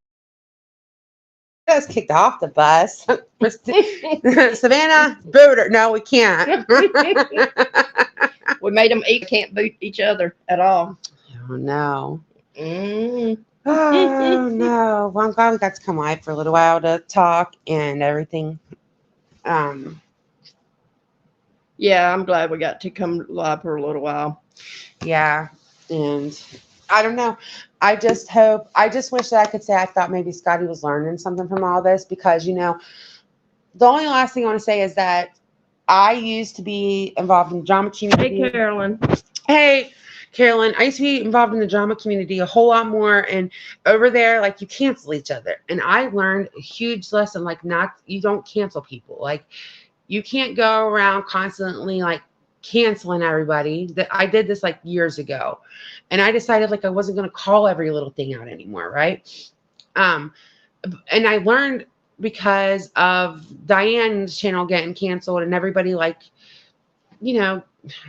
us kicked off the bus. Savannah, boot her. No, we can't. We made them eat. Can't boot each other at all. Oh no. Oh no. Well, I'm glad we got to come live for a little while to talk and everything. Yeah, I'm glad we got to come live for a little while. Yeah, and I don't know. I just wish that I could say I thought maybe Scotty was learning something from all this, because, the only last thing I want to say is that I used to be involved in the drama community. Hey, Carolyn. Hey, Carolyn. I used to be involved in the drama community a whole lot more, and over there, like, you cancel each other. And I learned a huge lesson, like, you don't cancel people. Like, you can't go around constantly like canceling everybody. That I did this like years ago, and I decided like I wasn't going to call every little thing out anymore, right? And I learned because of Diane's channel getting canceled and everybody like, you know,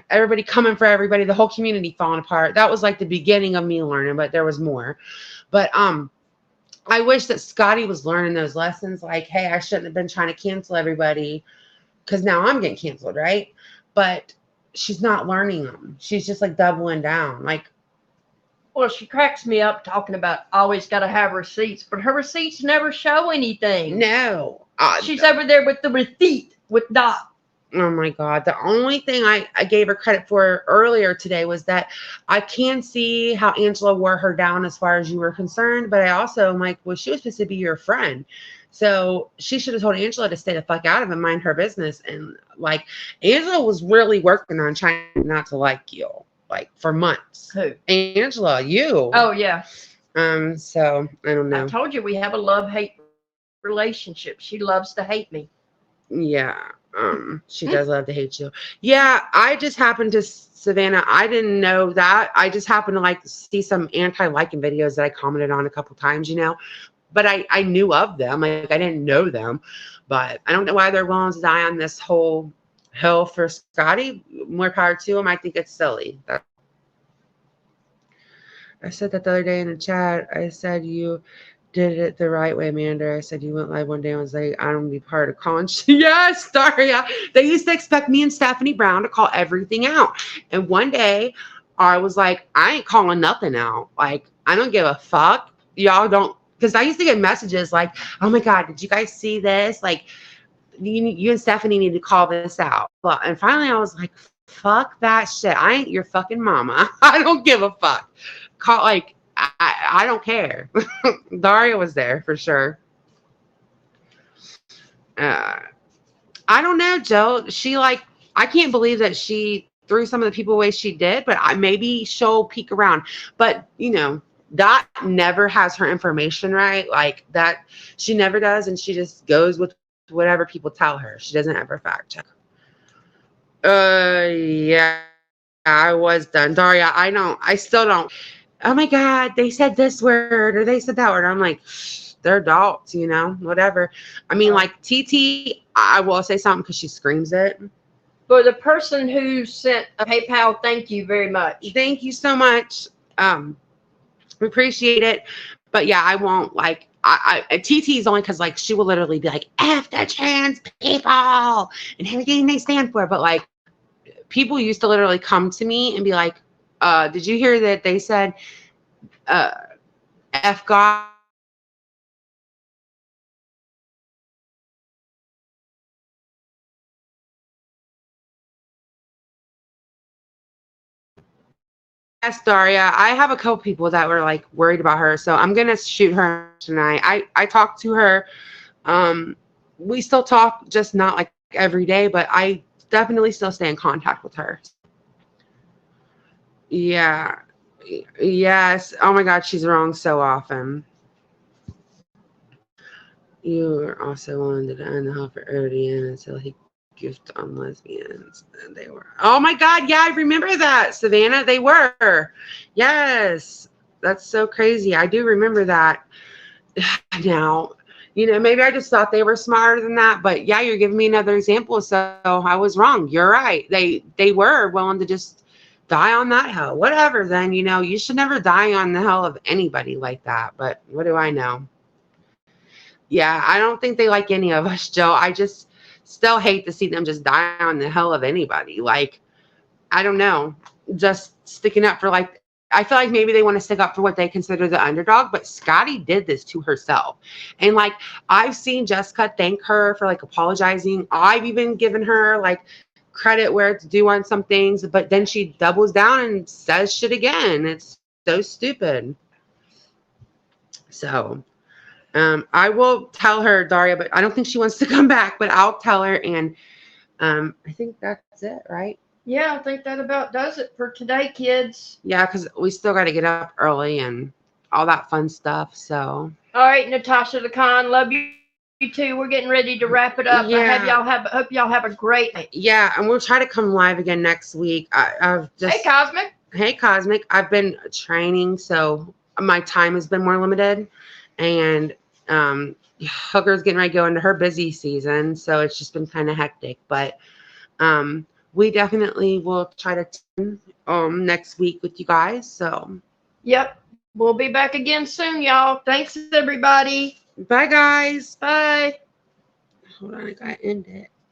everybody coming for everybody, the whole community falling apart. That was like the beginning of me learning, but there was more. But I wish that Scotty was learning those lessons. Like, hey, I shouldn't have been trying to cancel everybody because now I'm getting canceled, right? But she's not learning them. She's just like doubling down. Like, Well, she cracks me up talking about always got to have receipts, but her receipts never show anything. no. She's over there with the receipt with Dot. Oh my God. The only thing I gave her credit for earlier today was that I can see how Angela wore her down as far as you were concerned. But I also am like, well, she was supposed to be your friend. So she should have told Angela to stay the fuck out of it, mind her business. And like, Angela was really working on trying not to like you, like for months. Who? Angela, you. Oh, yeah. So I don't know. I told you we have a love-hate relationship. She loves to hate me. Yeah. She does love to hate you. Yeah, I just happened to Savannah. I didn't know that. I just happened to like see some anti-liking videos that I commented on a couple times, you know. But I knew of them. Like I didn't know them. But I don't know why they're willing to die on this whole hill for Scotty. More power to them. I think it's silly. I said that the other day in the chat. I said you did it the right way, Amanda. I said you went live one day and was like, I don't want to be part of calling. Yes, Daria. They used to expect me and Stephanie Brown to call everything out. And one day I was like, I ain't calling nothing out. Like, I don't give a fuck. Y'all don't, because I used to get messages like, oh my God, did you guys see this? Like, you and Stephanie need to call this out. And finally I was like, fuck that shit. I ain't your fucking mama. I don't give a fuck. Call, like, I don't care. Daria was there for sure. I don't know, Joe. She like, I can't believe that she threw some of the people away she did, but maybe she'll peek around. But, you know, Dot never has her information right. Like that, she never does. And she just goes with whatever people tell her. She doesn't ever fact check. Yeah, I was done. Daria, I still don't. Oh my God, they said this word or they said that word. I'm like, they're adults, you know, whatever. I mean, like TT, I will say something because she screams it. For the person who sent a PayPal, thank you very much. Thank you so much. We appreciate it. But yeah, I won't like, TT is only because like she will literally be like, F the trans people and everything they stand for. But like, people used to literally come to me and be like, did you hear that they said F God? Yes, Daria. I have a couple people that were like worried about her, so I'm gonna shoot her tonight. I talked to her. We still talk, just not like every day, but I definitely still stay in contact with her. Yeah. Yes. Oh my God, she's wrong so often. You were also willing to end the hell for Erdian until he goofed on lesbians. And they were. Oh my God, yeah, I remember that, Savannah. They were. Yes. That's so crazy. I do remember that. Now, you know, maybe I just thought they were smarter than that. But yeah, you're giving me another example. So I was wrong. You're right. They were willing to just die on that hell. Whatever, then, you know, you should never die on the hell of anybody like that. But what do I know? Yeah, I don't think they like any of us, Joe. I just still hate to see them just die on the hell of anybody. Like, I don't know, just sticking up for like, I feel like maybe they want to stick up for what they consider the underdog, but Scotty did this to herself. And like, I've seen Jessica thank her for like apologizing. I've even given her like credit where it's due on some things, but then she doubles down and says shit again. It's so stupid. So I will tell her, Daria, but I don't think she wants to come back, but I'll tell her. And I think that's it, right? Yeah, I think that about does it for today, kids. Yeah, because we still got to get up early and all that fun stuff. So. All right, Natasha the Con, love you too. We're getting ready to wrap it up. Yeah. Hope y'all have a great night. Yeah, and we'll try to come live again next week. I've just. Hey, Cosmic. Hey, Cosmic. I've been training, so my time has been more limited, and Hooker's getting ready to go into her busy season, so it's just been kind of hectic. But we definitely will try to next week with you guys. So Yep. We'll be back again soon, y'all. Thanks, everybody. bye, guys. Bye. Hold on, I gotta end it.